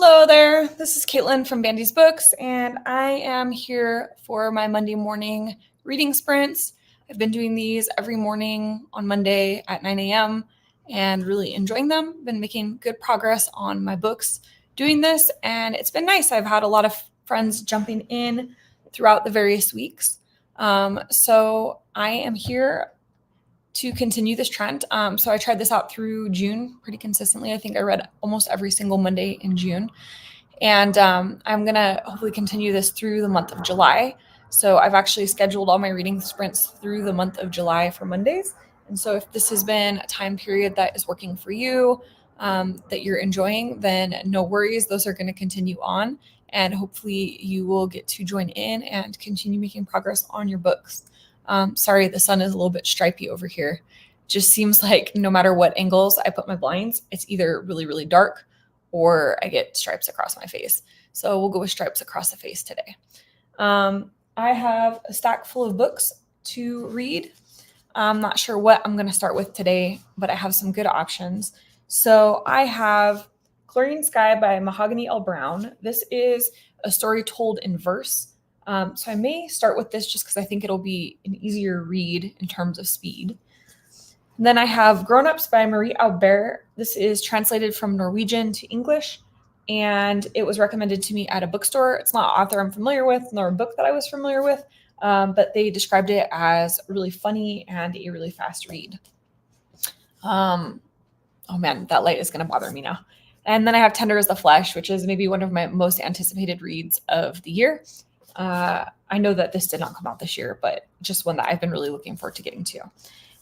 Hello there, this is Caitlin from Bandy's Books, and I am here for my Monday morning reading sprints. I've been doing these every morning on Monday at 9 a.m. and really enjoying them. Been making good progress on my books doing this, and it's been nice. I've had a lot of friends jumping in throughout the various weeks. So I am here to continue this trend. So I tried this out through June pretty consistently. I think I read almost every single Monday in June. And I'm going to hopefully continue this through the month of July. So I've actually scheduled all my reading sprints through the month of July for Mondays. And so if this has been a time period that is working for you, that you're enjoying, then no worries. Those are going to continue on. And hopefully you will get to join in and continue making progress on your books. Sorry, the sun is a little bit stripy over here. Just seems like no matter what angles I put my blinds, it's either really, really dark or I get stripes across my face. So we'll go with stripes across the face today. I have a stack full of books to read. I'm not sure what I'm going to start with today, but I have some good options. So I have Chlorine Sky by Mahogany L. Browne. This is a story told in verse. So I may start with this just because I think it'll be an easier read in terms of speed. And then I have Grown Ups by Marie Albert. This is translated from Norwegian to English, and it was recommended to me at a bookstore. It's not an author I'm familiar with, nor a book that I was familiar with, but they described it as really funny and a really fast read. Oh man, that light is going to bother me now. And then I have Tender as the Flesh, which is maybe one of my most anticipated reads of the year. I know that this did not come out this year, but just one that I've been really looking forward to getting to.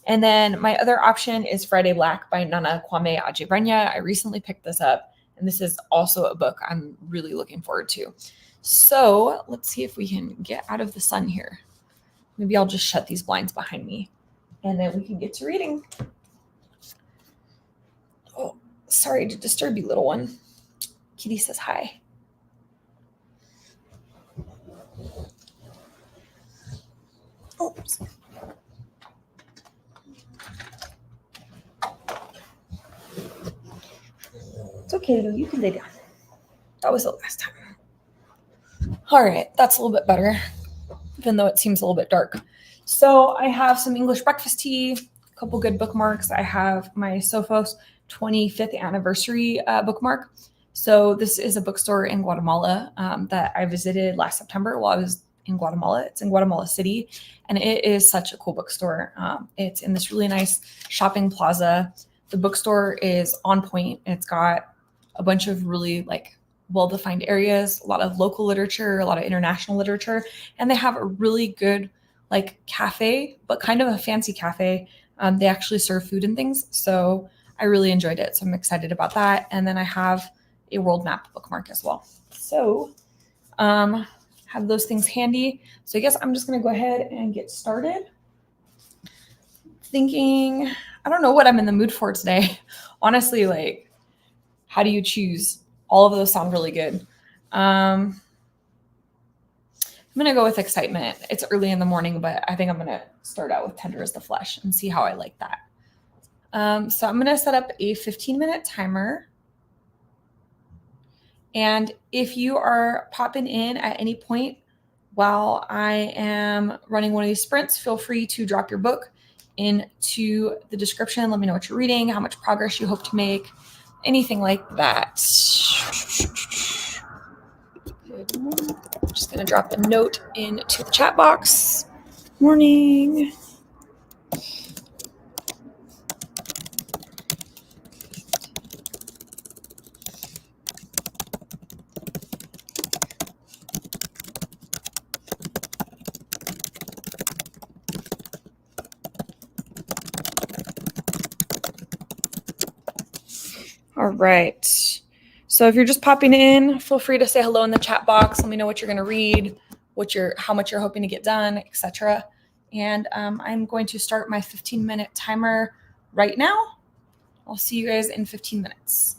And then my other option is Friday Black by Nana Kwame Adjei-Brenyah. I recently picked this up, and this is also a book I'm really looking forward to. So let's see if we can get out of the sun here. Maybe I'll just shut these blinds behind me, and then we can get to reading. Oh, sorry to disturb you, little one. Kitty says hi. Oops. It's okay, Lou. You can lay down. That was the last time. All right, that's a little bit better, even though it seems a little bit dark. So I have some English breakfast tea, a couple good bookmarks. I have my Sophos 25th anniversary bookmark. So this is a bookstore in Guatemala that I visited last September while I was in Guatemala. It's in Guatemala City, and it is such a cool bookstore. It's in this really nice shopping plaza. The bookstore is on point, and it's got a bunch of really well-defined areas, a lot of local literature, a lot of international literature, and they have a really good cafe, but kind of a fancy cafe. They actually serve food and things, so I really enjoyed it. So I'm excited about that. And then I have a world map bookmark as well. So have those things handy. So I guess I'm just going to go ahead and get started. Thinking, I don't know what I'm in the mood for today. Honestly, how do you choose? All of those sound really good. I'm going to go with excitement. It's early in the morning, but I think I'm going to start out with Tender as the Flesh and see how I like that. So I'm going to set up a 15-minute timer. And if you are popping in at any point while I am running one of these sprints, feel free to drop your book into the description. Let me know what you're reading, how much progress you hope to make, anything like that. Good morning. I'm just going to drop a note into the chat box. Morning. All right. So if you're just popping in, feel free to say hello in the chat box. Let me know what you're going to read, how much you're hoping to get done, etc. And I'm going to start my 15-minute timer right now. I'll see you guys in 15 minutes.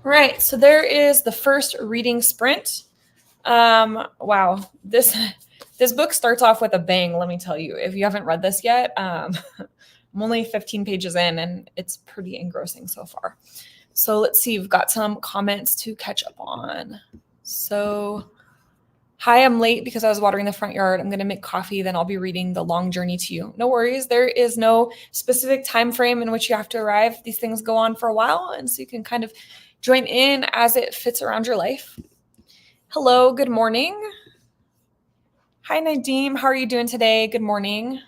Right, so there is the first reading sprint. Wow, this book starts off with a bang, let me tell you. If you haven't read this yet, I'm only 15 pages in and it's pretty engrossing so far. So let's see, we've got some comments to catch up on. So, hi, I'm late because I was watering the front yard. I'm going to make coffee, then I'll be reading The Long Journey to You. No worries. There is no specific time frame in which you have to arrive. These things go on for a while, and so you can kind of join in as it fits around your life. Hello, good morning. Hi, Nadeem. How are you doing today? Good morning.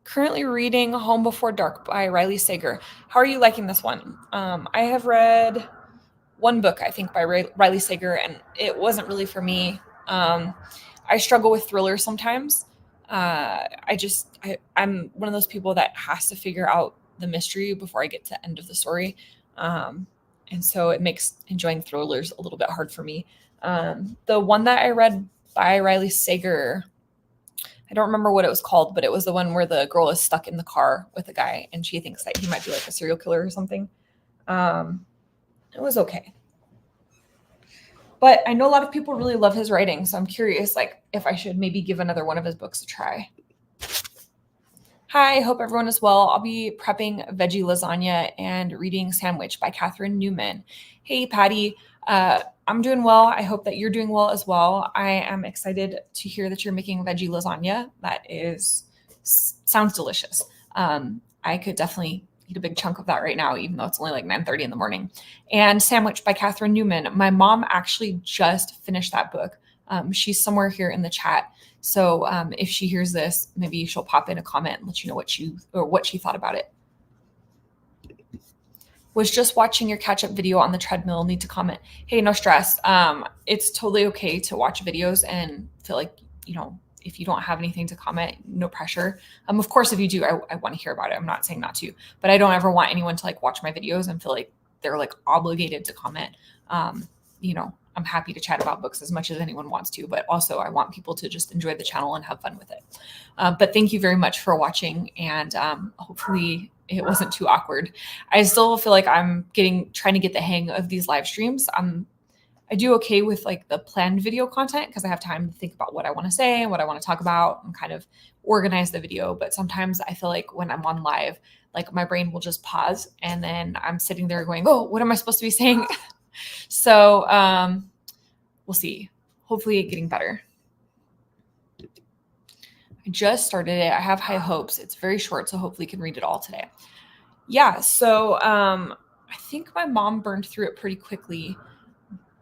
Currently reading Home Before Dark by Riley Sager. How are you liking this one? I have read one book, I think, by Riley Sager, and it wasn't really for me. I struggle with thrillers sometimes. I'm one of those people that has to figure out the mystery before I get to the end of the story. And so it makes enjoying thrillers a little bit hard for me. The one that I read by Riley Sager, I don't remember what it was called, but it was the one where the girl is stuck in the car with a guy and she thinks that he might be like a serial killer or something. It was okay. But I know a lot of people really love his writing, so I'm curious, like, if I should maybe give another one of his books a try. Hi, hope everyone is well. I'll be prepping veggie lasagna and reading Sandwich by Catherine Newman. Hey, Patty. I'm doing well. I hope that you're doing well as well. I am excited to hear that you're making veggie lasagna. Sounds delicious. I could definitely eat a big chunk of that right now, even though it's only like 9:30 in the morning. And Sandwich by Catherine Newman. My mom actually just finished that book. She's somewhere here in the chat. So if she hears this, maybe she'll pop in a comment and let you know what she thought about it. Was just watching your catch-up video on the treadmill. Need to comment. Hey, no stress. It's totally okay to watch videos and feel like, if you don't have anything to comment, no pressure. Of course, if you do, I want to hear about it. I'm not saying not to, but I don't ever want anyone to like watch my videos and feel like they're like obligated to comment. I'm happy to chat about books as much as anyone wants to, but also I want people to just enjoy the channel and have fun with it. But thank you very much for watching, and hopefully it wasn't too awkward. I still feel like I'm trying to get the hang of these live streams. I do okay with like the planned video content because I have time to think about what I want to say and what I want to talk about and kind of organize the video. But sometimes I feel like when I'm on live, like my brain will just pause and then I'm sitting there going, oh, what am I supposed to be saying? So we'll see. Hopefully getting better. I just started it. I have high hopes. It's very short, so hopefully can read it all today. Yeah, so I think my mom burned through it pretty quickly,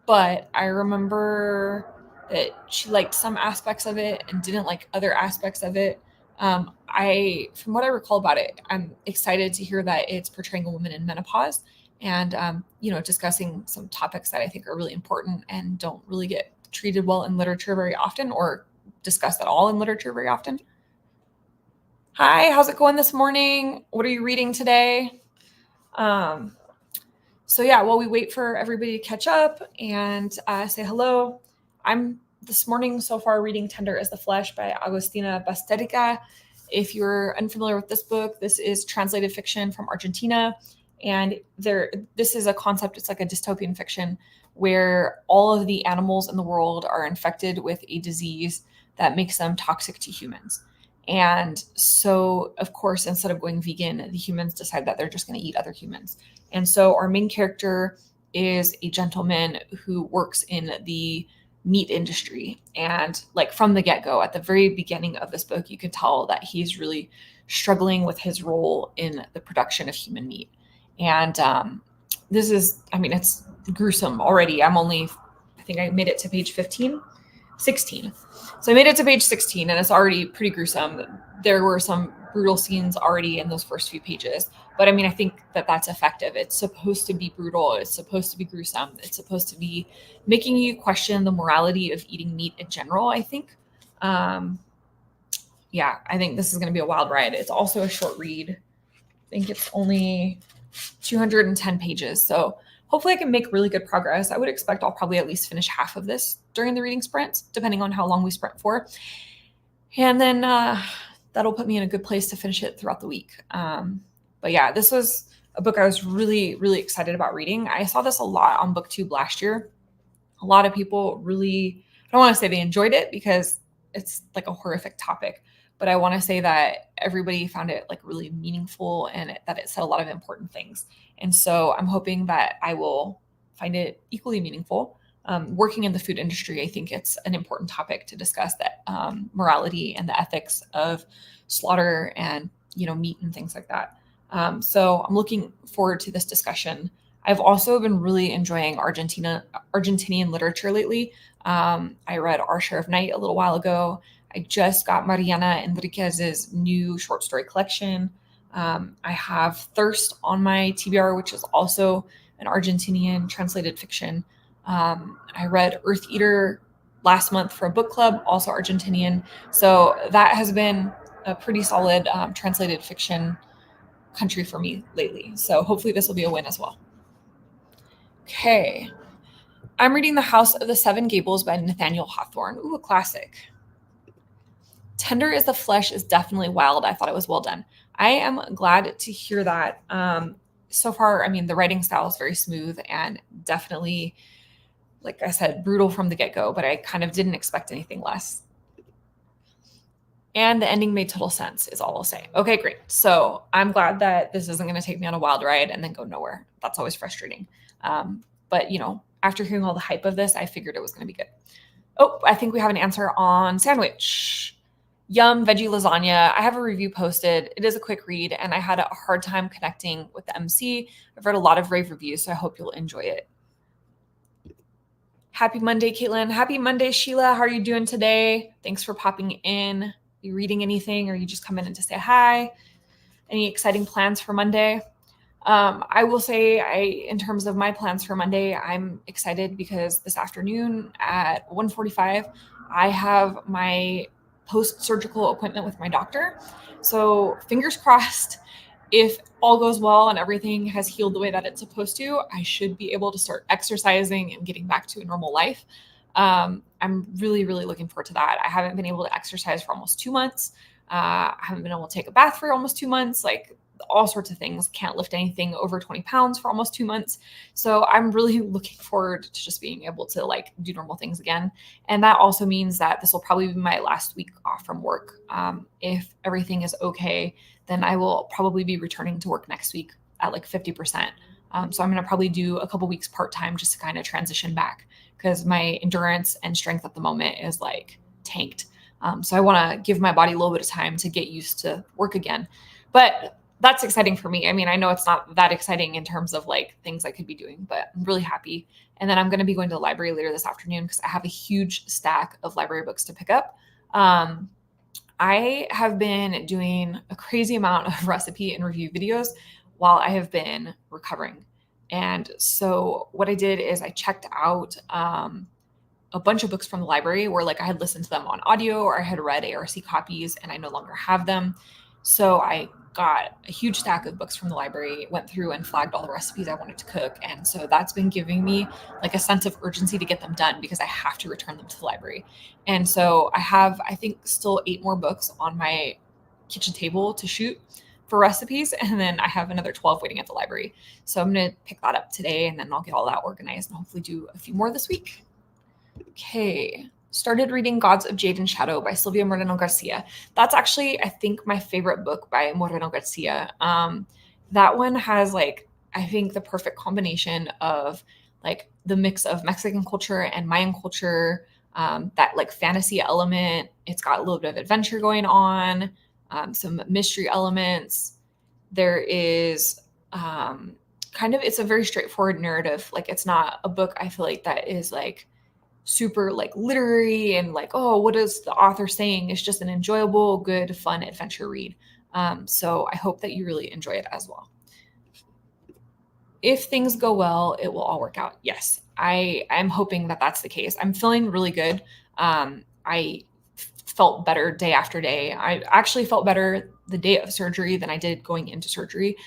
but I remember that she liked some aspects of it and didn't like other aspects of it. From what I recall about it, I'm excited to hear that it's portraying a woman in menopause and discussing some topics that I think are really important and don't really get treated well in literature very often or discussed at all in literature very often. Hi, how's it going this morning? What are you reading today? So yeah, while we wait for everybody to catch up and say hello, I'm this morning so far reading Tender as the Flesh by Agostina Basterica. If you're unfamiliar with this book, this is translated fiction from Argentina. And this is a concept, it's like a dystopian fiction where all of the animals in the world are infected with a disease that makes them toxic to humans. And so, of course, instead of going vegan, the humans decide that they're just going to eat other humans. And so our main character is a gentleman who works in the meat industry. And like from the get-go, at the very beginning of this book, you can tell that he's really struggling with his role in the production of human meat. And it's gruesome already. I think I made it to page 16. So I made it to page 16 and it's already pretty gruesome. There were some brutal scenes already in those first few pages. But I think that that's effective. It's supposed to be brutal. It's supposed to be gruesome. It's supposed to be making you question the morality of eating meat in general, I think. I think this is going to be a wild ride. It's also a short read. I think it's only 210 pages. So hopefully I can make really good progress. I would expect I'll probably at least finish half of this during the reading sprints, depending on how long we sprint for. And then that'll put me in a good place to finish it throughout the week. But yeah, this was a book I was really, really excited about reading. I saw this a lot on BookTube last year. A lot of people really, I don't want to say they enjoyed it because it's like a horrific topic, but I want to say that everybody found it like really meaningful and that it said a lot of important things. And so I'm hoping that I will find it equally meaningful. Working in the food industry, I think it's an important topic to discuss, that morality and the ethics of slaughter and, meat and things like that. So I'm looking forward to this discussion. I've also been really enjoying Argentinian literature lately. I read Our Share of Night a little while ago. I just got Mariana Enriquez's new short story collection. I have Thirst on my TBR, which is also an Argentinian translated fiction. I read Earth Eater last month for a book club, also Argentinian. So that has been a pretty solid translated fiction country for me lately. So hopefully this will be a win as well. Okay. I'm reading The House of the Seven Gables by Nathaniel Hawthorne. Ooh, a classic. Tender as the Flesh is definitely wild. I thought it was well done. I am glad to hear that. So far, I mean, the writing style is very smooth and definitely, like I said, brutal from the get-go, but I kind of didn't expect anything less. And the ending made total sense is all I'll say. Okay, great. So I'm glad that this isn't going to take me on a wild ride and then go nowhere. That's always frustrating. But, after hearing all the hype of this, I figured it was going to be good. Oh, I think we have an answer on Sandwich. Yum, veggie lasagna. I have a review posted. It is a quick read, and I had a hard time connecting with the MC. I've read a lot of rave reviews, so I hope you'll enjoy it. Happy Monday, Caitlin. Happy Monday, Sheila. How are you doing today? Thanks for popping in. Are you reading anything, or you just come in to say hi? Any exciting plans for Monday? I will say, in terms of my plans for Monday, I'm excited because this afternoon at 1:45, I have my post-surgical appointment with my doctor. So fingers crossed, if all goes well and everything has healed the way that it's supposed to, I should be able to start exercising and getting back to a normal life. I'm really, really looking forward to that. I haven't been able to exercise for almost 2 months. I haven't been able to take a bath for almost 2 months, like all sorts of things. Can't lift anything over 20 pounds for almost 2 months. So I'm really looking forward to just being able to do normal things again. And that also means that this will probably be my last week off from work. If everything is okay, then I will probably be returning to work next week at 50%. So I'm going to probably do a couple weeks part-time just to kind of transition back, because my endurance and strength at the moment is tanked. So I want to give my body a little bit of time to get used to work again. But that's exciting for me. I mean, I know it's not that exciting in terms of things I could be doing, but I'm really happy. And then I'm going to be going to the library later this afternoon because I have a huge stack of library books to pick up. I have been doing a crazy amount of recipe and review videos while I have been recovering. And so what I did is I checked out a bunch of books from the library where I had listened to them on audio or I had read ARC copies and I no longer have them. So I got a huge stack of books from the library, went through and flagged all the recipes I wanted to cook. And so that's been giving me a sense of urgency to get them done because I have to return them to the library. And so I have, I think, still 8 more books on my kitchen table to shoot for recipes. And then I have another 12 waiting at the library. So I'm going to pick that up today and then I'll get all that organized and hopefully do a few more this week. Okay. Started reading Gods of Jade and Shadow by Silvia Moreno Garcia. That's actually, I think, my favorite book by Moreno Garcia. That one has I think the perfect combination of the mix of Mexican culture and Mayan culture, that fantasy element. It's got a little bit of adventure going on, some mystery elements. There is it's a very straightforward narrative. It's not a book I feel that is super literary and oh, what is the author saying? It's just an enjoyable, good, fun adventure read. So I hope that you really enjoy it as well. If things go well, it will all work out. Yes, I'm hoping that that's the case. I'm feeling really good. I felt better day after day. I actually felt better the day of surgery than I did going into surgery.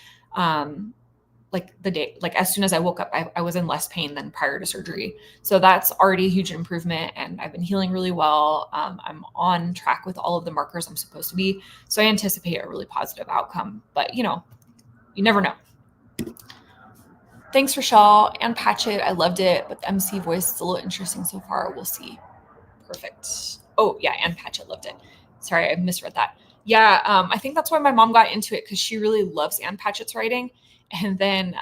The day, as soon as I woke up, I was in less pain than prior to surgery. So that's already a huge improvement and I've been healing really well. I'm on track with all of the markers I'm supposed to be. So I anticipate a really positive outcome, but you You never know. Thanks, Rochelle. Ann Patchett, I loved it, but the MC voice is a little interesting so far. We'll see. Perfect. Oh, yeah, Ann Patchett loved it. Sorry, I misread that. Yeah, I think that's why my mom got into it, because she really loves Ann Patchett's writing. And then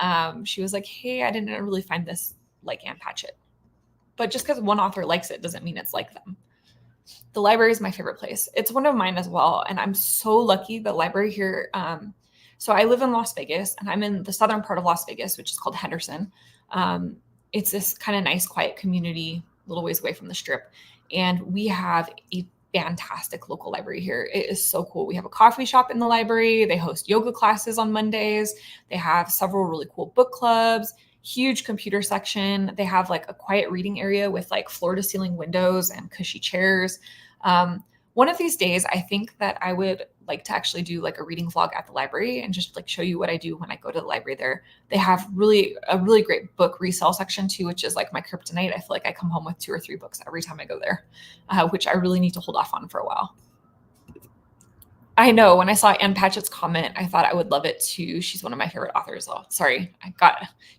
she was like, hey, I didn't really find this like Ann Patchett. But just because one author likes it doesn't mean it's like them. The library is my favorite place. It's one of mine as well. And I'm so lucky the library here. So I live in Las Vegas, and I'm in the southern part of Las Vegas, which is called Henderson. It's this kind of nice, quiet community, a little ways away from the strip. And we have a fantastic local library here. It is so cool. We have a coffee shop in the library. They host yoga classes on Mondays. They have several really cool book clubs, huge computer section. They have like a quiet reading area with like floor to ceiling windows and cushy chairs. One of these days, I think that I would like to actually do like a reading vlog at the library and just like show you what I do when I go to the library there. They have a really great book resale section too, which is like my kryptonite. I feel like I come home with 2 or 3 books every time I go there, which I really need to hold off on for a while. I know, when I saw Ann Patchett's comment, I thought I would love it too. She's one of my favorite authors. Oh, sorry, I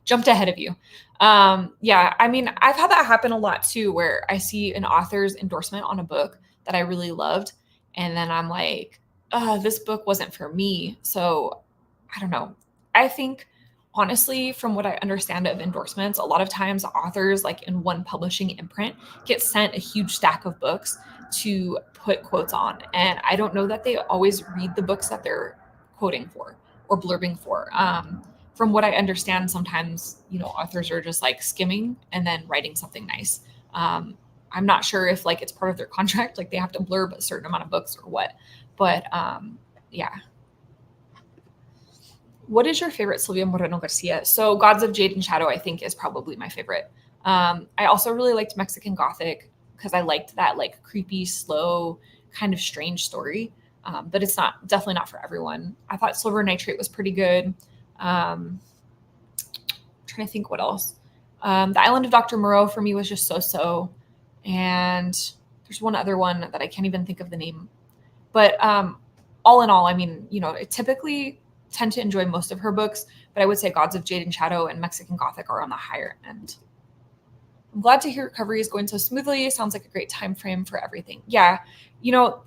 jumped ahead of you. Yeah, I mean, I've had that happen a lot too, where I see an author's endorsement on a book that I really loved, and then I'm like, this book wasn't for me. So I don't know. I think honestly, from what I understand of endorsements, a lot of times authors, like in one publishing imprint, get sent a huge stack of books to put quotes on. And I don't know that they always read the books that they're quoting for or blurbing for. From what I understand, sometimes, authors are just like skimming and then writing something nice. I'm not sure if like it's part of their contract, like they have to blurb a certain amount of books or what, but yeah. What is your favorite Silvia Moreno Garcia? So Gods of Jade and Shadow, I think, is probably my favorite. I also really liked Mexican Gothic because I liked that like creepy, slow, kind of strange story. But it's definitely not for everyone. I thought Silver Nitrate was pretty good. Trying to think what else. The Island of Dr. Moreau for me was just so. And there's one other one that I can't even think of the name. But all in all, I mean, I typically tend to enjoy most of her books, but I would say Gods of Jade and Shadow and Mexican Gothic are on the higher end. I'm glad to hear recovery is going so smoothly. Sounds like a great time frame for everything. Yeah.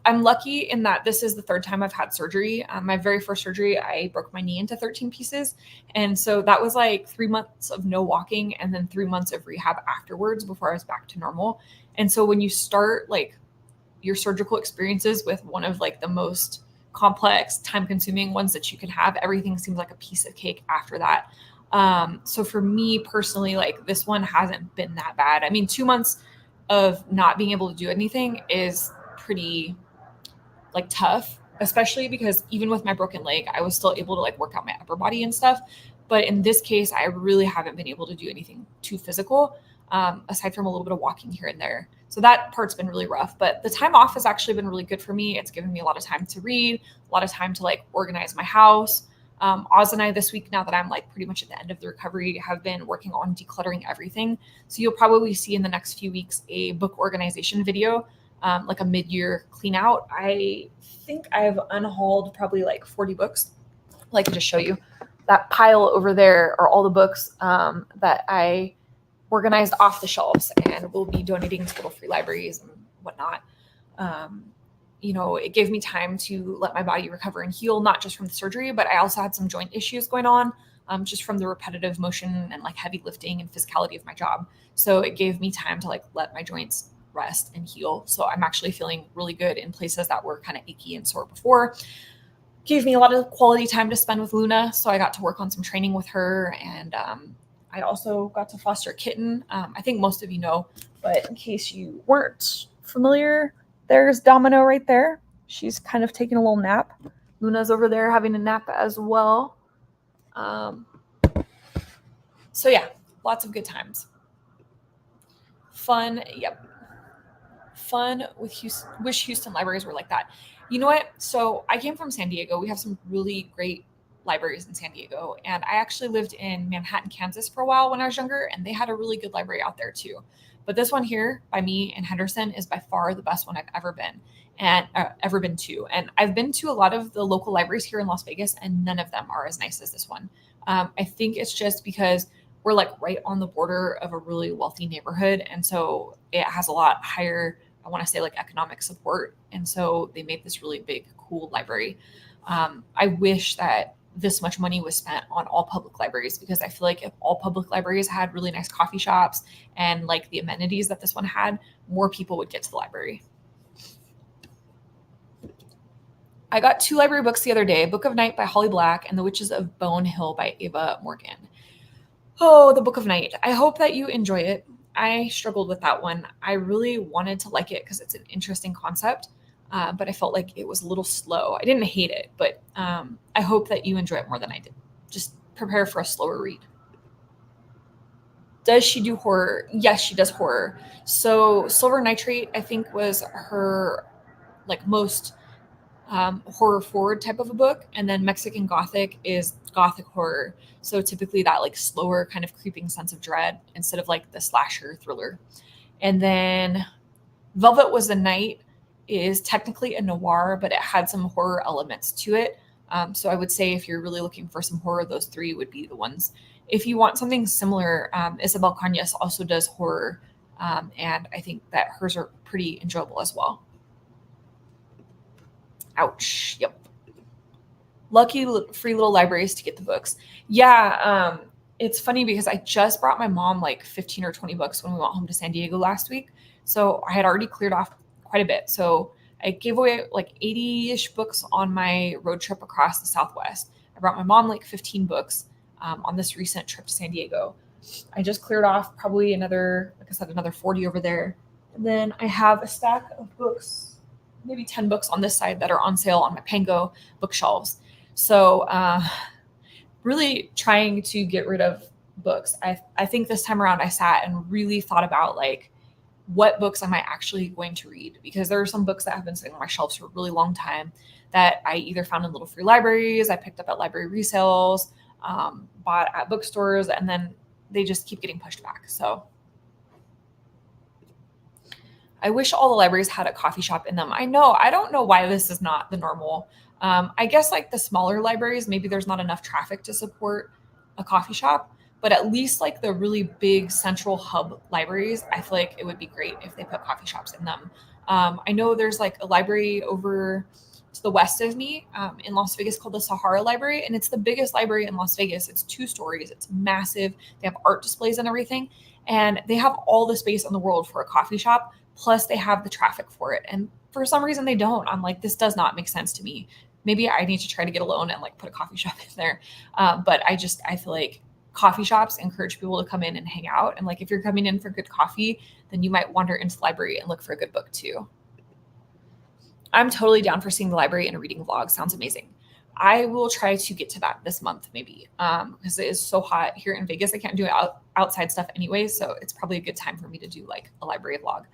I'm lucky in that this is the 3rd time I've had surgery. My very first surgery, I broke my knee into 13 pieces. And so that was like 3 months of no walking and then 3 months of rehab afterwards before I was back to normal. And so when you start like your surgical experiences with one of like the most complex, time-consuming ones that you can have, everything seems like a piece of cake after that. So for me personally, like this one hasn't been that bad. I mean, 2 months of not being able to do anything is pretty like tough, especially because even with my broken leg, I was still able to like work out my upper body and stuff. But in this case, I really haven't been able to do anything too physical, aside from a little bit of walking here and there. So that part's been really rough, but the time off has actually been really good for me. It's given me a lot of time to read, a lot of time to like organize my house. Oz and I this week, now that I'm like pretty much at the end of the recovery, have been working on decluttering everything. So you'll probably see in the next few weeks a book organization video, like a mid-year clean out. I think I've unhauled probably like 40 books. Like I just show you that pile over there are all the books that I organized off the shelves and we'll be donating to little free libraries and whatnot. It gave me time to let my body recover and heal, not just from the surgery, but I also had some joint issues going on, just from the repetitive motion and like heavy lifting and physicality of my job. So it gave me time to like let my joints rest and heal. So I'm actually feeling really good in places that were kind of achy and sore before. Gave me a lot of quality time to spend with Luna. So I got to work on some training with her, and I also got to foster a kitten. I think most of you know, but in case you weren't familiar, there's Domino right there. She's kind of taking a little nap. Luna's over there having a nap as well. So yeah, lots of good times. Fun, yep. Fun with Houston. Wish Houston libraries were like that. You know what? So I came from San Diego. We have some really great libraries in San Diego. And I actually lived in Manhattan, Kansas for a while when I was younger, and they had a really good library out there too. But this one here by me in Henderson is by far the best one I've ever been to. And I've been to a lot of the local libraries here in Las Vegas, and none of them are as nice as this one. I think it's just because we're like right on the border of a really wealthy neighborhood. And so it has a lot higher, I want to say, like economic support. And so they made this really big, cool library. I wish that this much money was spent on all public libraries, because I feel like if all public libraries had really nice coffee shops and like the amenities that this one had, more people would get to the library. I got 2 library books the other day, Book of Night by Holly Black and The Witches of Bone Hill by Ava Morgan. Oh, The Book of Night. I hope that you enjoy it. I struggled with that one. I really wanted to like it because it's an interesting concept, but I felt like it was a little slow. I didn't hate it, but I hope that you enjoy it more than I did. Just prepare for a slower read. Does she do horror? Yes, she does horror. So Silver Nitrate, I think, was her like most horror forward type of a book, and then Mexican Gothic is Gothic horror. So typically that like slower kind of creeping sense of dread instead of like the slasher thriller. And then Velvet Was the Night is technically a noir, but it had some horror elements to it. So I would say if you're really looking for some horror, those 3 would be the ones. If you want something similar, Isabel Cañas also does horror, and I think that hers are pretty enjoyable as well. Ouch. Yep. Lucky free little libraries to get the books. Yeah. It's funny because I just brought my mom like 15 or 20 books when we went home to San Diego last week. So I had already cleared off quite a bit. So I gave away like 80-ish books on my road trip across the Southwest. I brought my mom like 15 books on this recent trip to San Diego. I just cleared off probably another, like I said, another 40 over there. And then I have a stack of books, maybe 10 books on this side that are on sale on my Pango bookshelves. So really trying to get rid of books. I think this time around I sat and really thought about like, what books am I actually going to read? Because there are some books that have been sitting on my shelves for a really long time that I either found in little free libraries, I picked up at library resales, bought at bookstores, and then they just keep getting pushed back. So I wish all the libraries had a coffee shop in them. I know. I don't know why this is not the normal. I guess like the smaller libraries, maybe there's not enough traffic to support a coffee shop, but at least like the really big central hub libraries, I feel like it would be great if they put coffee shops in them. I know there's like a library over to the west of me in Las Vegas called the Sahara Library, and it's the biggest library in Las Vegas. It's 2 stories. It's massive. They have art displays and everything, and they have all the space in the world for a coffee shop. Plus they have the traffic for it. And for some reason they don't. I'm like, this does not make sense to me. Maybe I need to try to get a loan and like put a coffee shop in there. But I feel like coffee shops encourage people to come in and hang out. And like, if you're coming in for good coffee, then you might wander into the library and look for a good book too. I'm totally down for seeing the library in a reading vlog. Sounds amazing. I will try to get to that this month, maybe, because it is so hot here in Vegas. I can't do outside stuff anyway. So it's probably a good time for me to do like a library vlog.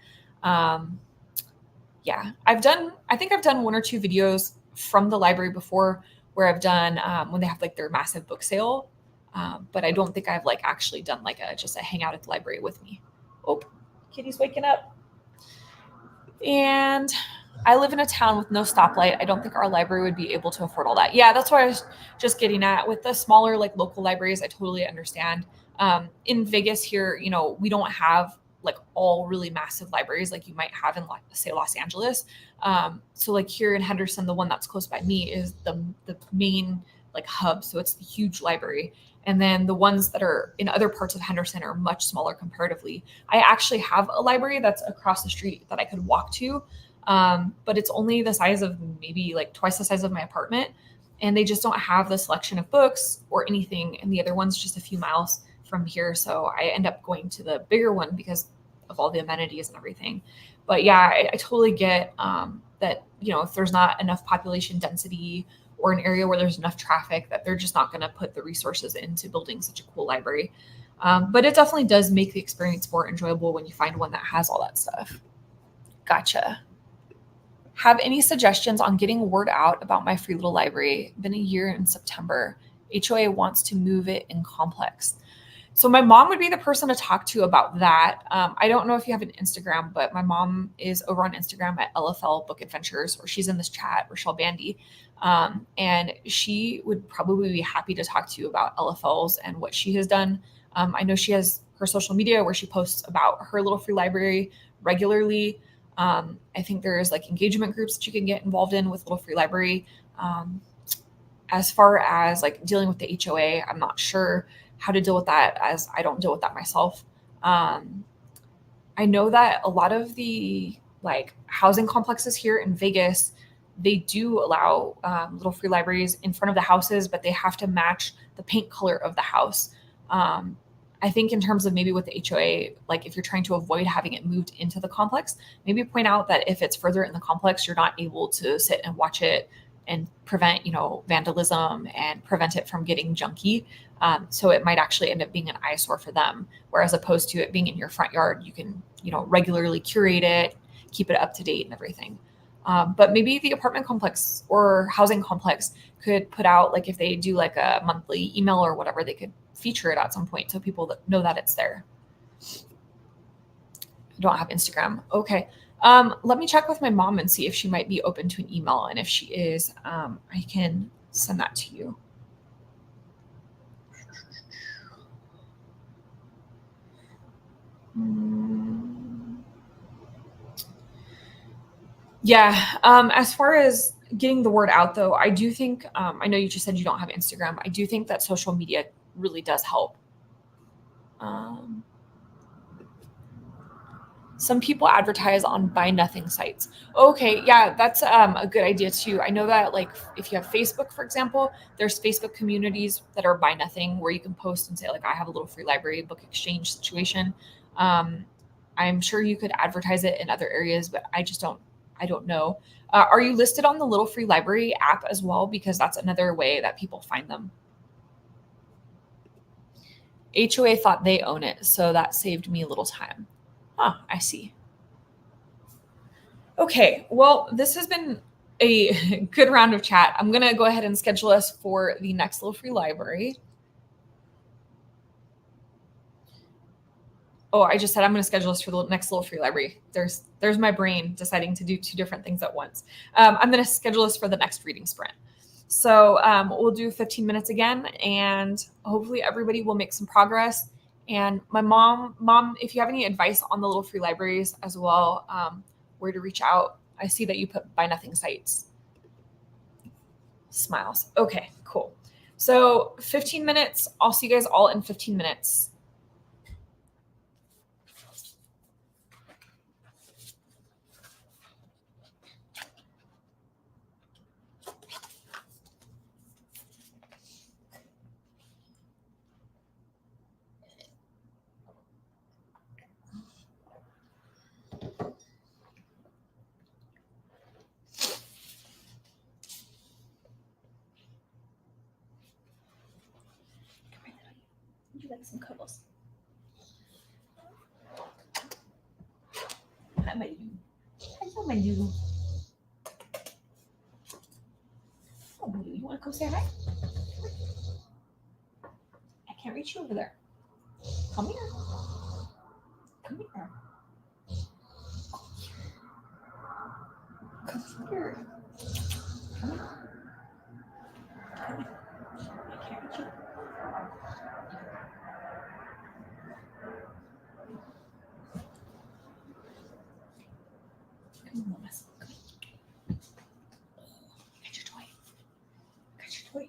Yeah, I think I've done 1 or 2 videos from the library before where I've done, when they have like their massive book sale. But I don't think I've like actually done like just a hangout at the library with me. Oh, kitty's waking up. And I live in a town with no stoplight. I don't think our library would be able to afford all that. Yeah, that's what I was just getting at. With the smaller like local libraries, I totally understand. In Vegas here, we don't have like all really massive libraries like you might have in, say, Los Angeles. So like here in Henderson, the one that's close by me is the main like hub. So it's the huge library. And then the ones that are in other parts of Henderson are much smaller comparatively. I actually have a library that's across the street that I could walk to, but it's only the size of maybe like twice the size of my apartment. And they just don't have the selection of books or anything. And the other one's just a few miles from here. So I end up going to the bigger one because of all the amenities and everything. But yeah, I totally get that, if there's not enough population density or an area where there's enough traffic, that they're just not going to put the resources into building such a cool library. But it definitely does make the experience more enjoyable when you find one that has all that stuff. Gotcha. Have any suggestions on getting word out about my free little library? Been a year in September. HOA wants to move it in complex. So my mom would be the person to talk to about that. I don't know if you have an Instagram, but my mom is over on Instagram at LFL Book Adventures, or she's in this chat, Rochelle Bandy. And she would probably be happy to talk to you about LFLs and what she has done. I know she has her social media where she posts about her little free library regularly. I think there's like engagement groups that you can get involved in with Little Free Library. As far as like dealing with the HOA, I'm not sure how to deal with that, as I don't deal with that myself. I know that a lot of the like housing complexes here in Vegas, they do allow little free libraries in front of the houses, but they have to match the paint color of the house. I think in terms of maybe with the HOA, like if you're trying to avoid having it moved into the complex, maybe point out that if it's further in the complex, you're not able to sit and watch it and prevent, vandalism and prevent it from getting junky. So it might actually end up being an eyesore for them. Whereas opposed to it being in your front yard, you can, regularly curate it, keep it up to date and everything. But maybe the apartment complex or housing complex could put out, like if they do like a monthly email or whatever, they could feature it at some point so people that know that it's there. I don't have Instagram. Okay. Let me check with my mom and see if she might be open to an email. And if she is, I can send that to you. Yeah. As far as getting the word out, though, I do think, I know you just said you don't have Instagram. I do think that social media really does help. Some people advertise on buy nothing sites. Okay, yeah, that's a good idea too. I know that like if you have Facebook, for example, there's Facebook communities that are buy nothing where you can post and say like I have a little free library book exchange situation. I'm sure you could advertise it in other areas, but I don't know. Are you listed on the Little Free Library app as well? Because that's another way that people find them. HOA thought they own it, so that saved me a little time. I see. Okay, well, this has been a good round of chat. I'm going to go ahead and schedule us for the next Little Free Library. Oh, I just said I'm going to schedule us for the next Little Free Library. There's my brain deciding to do two different things at once. I'm going to schedule us for the next reading sprint. So we'll do 15 minutes again, and hopefully everybody will make some progress. And my mom, if you have any advice on the Little Free Libraries as well, where to reach out. I see that you put buy nothing sites. Smiles. Okay, cool. So 15 minutes. I'll see you guys all in 15 minutes. Would you like some cuddles? Hi, my dude. Hello, my dude. Oh, my dude. You want to come say hi? I can't reach you over there. Come here. Come here. Come here. Come here. Come here. I can't reach you. Come on, Mamas. Come here. Get your toy. Get your toy.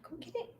Come get it.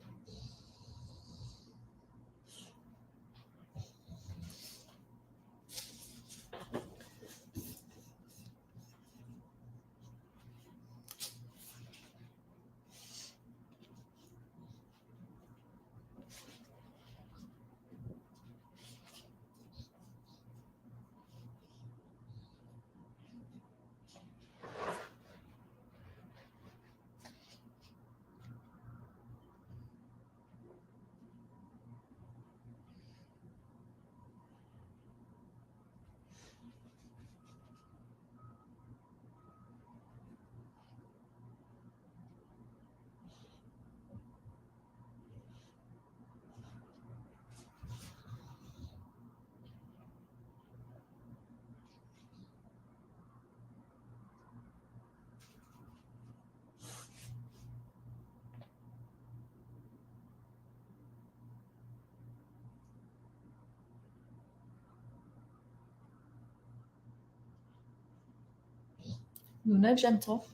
Luna Gentle.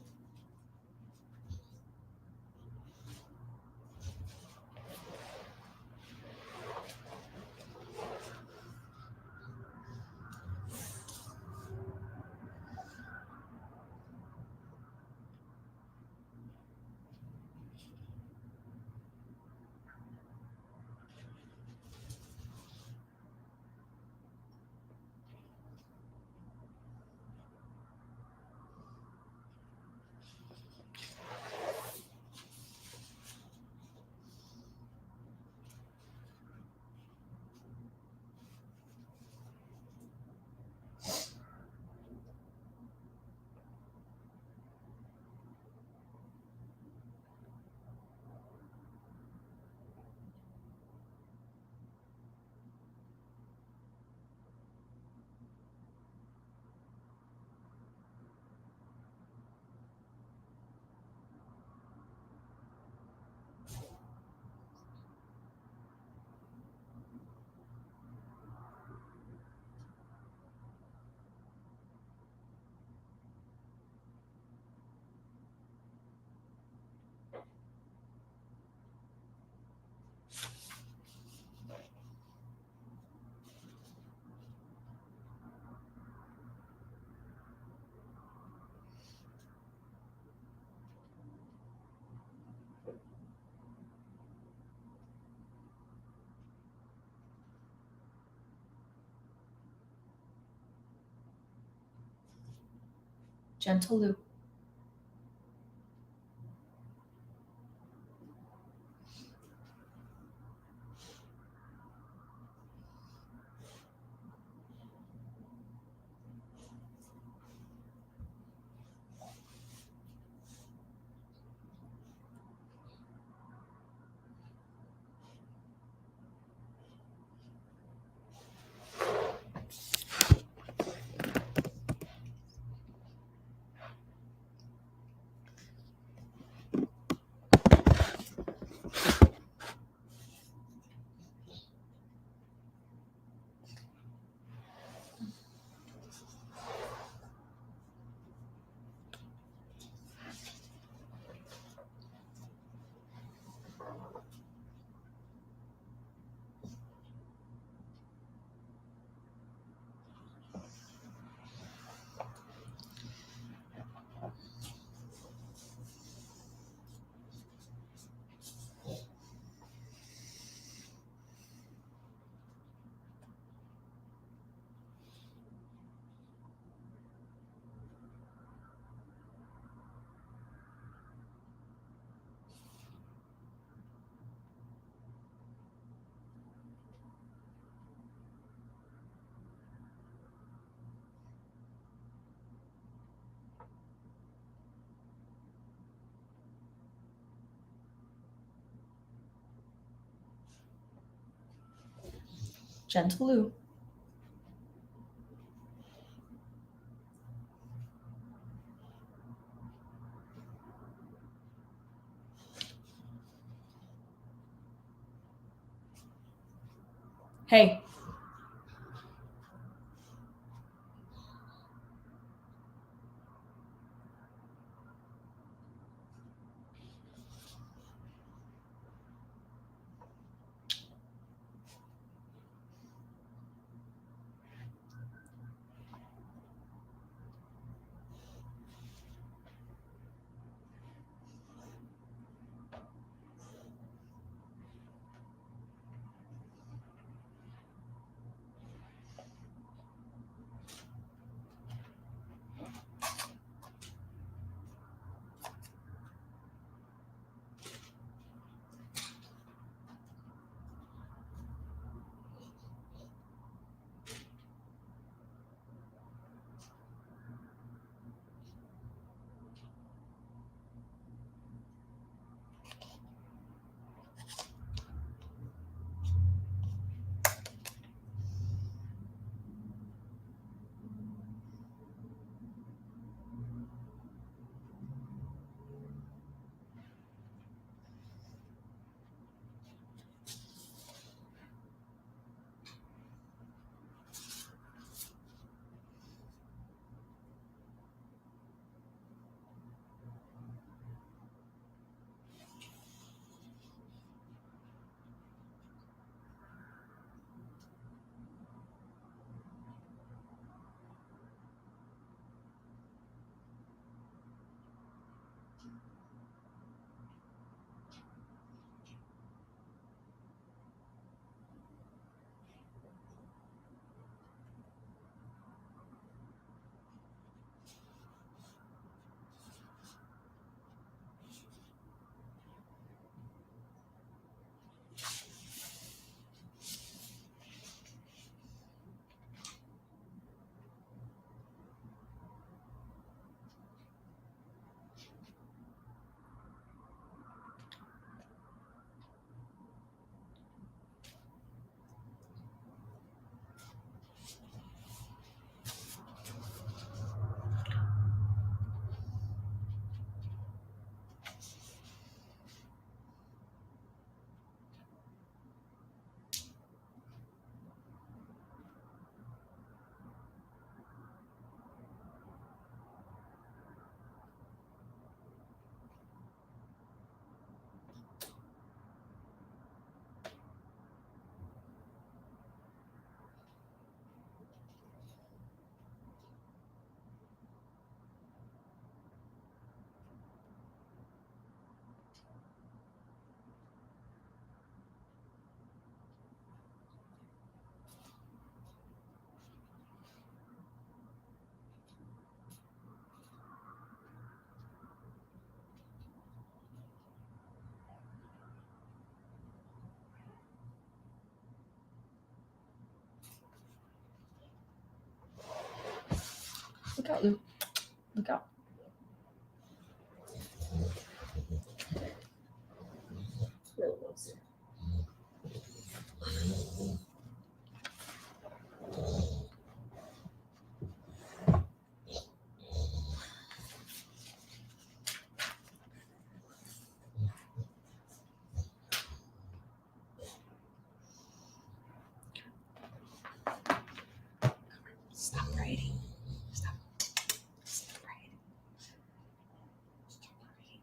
Gentle loop. Gentle loop. Hey. Look out, Luke. Look out. Stop writing. Stop. Stop writing. Stop writing.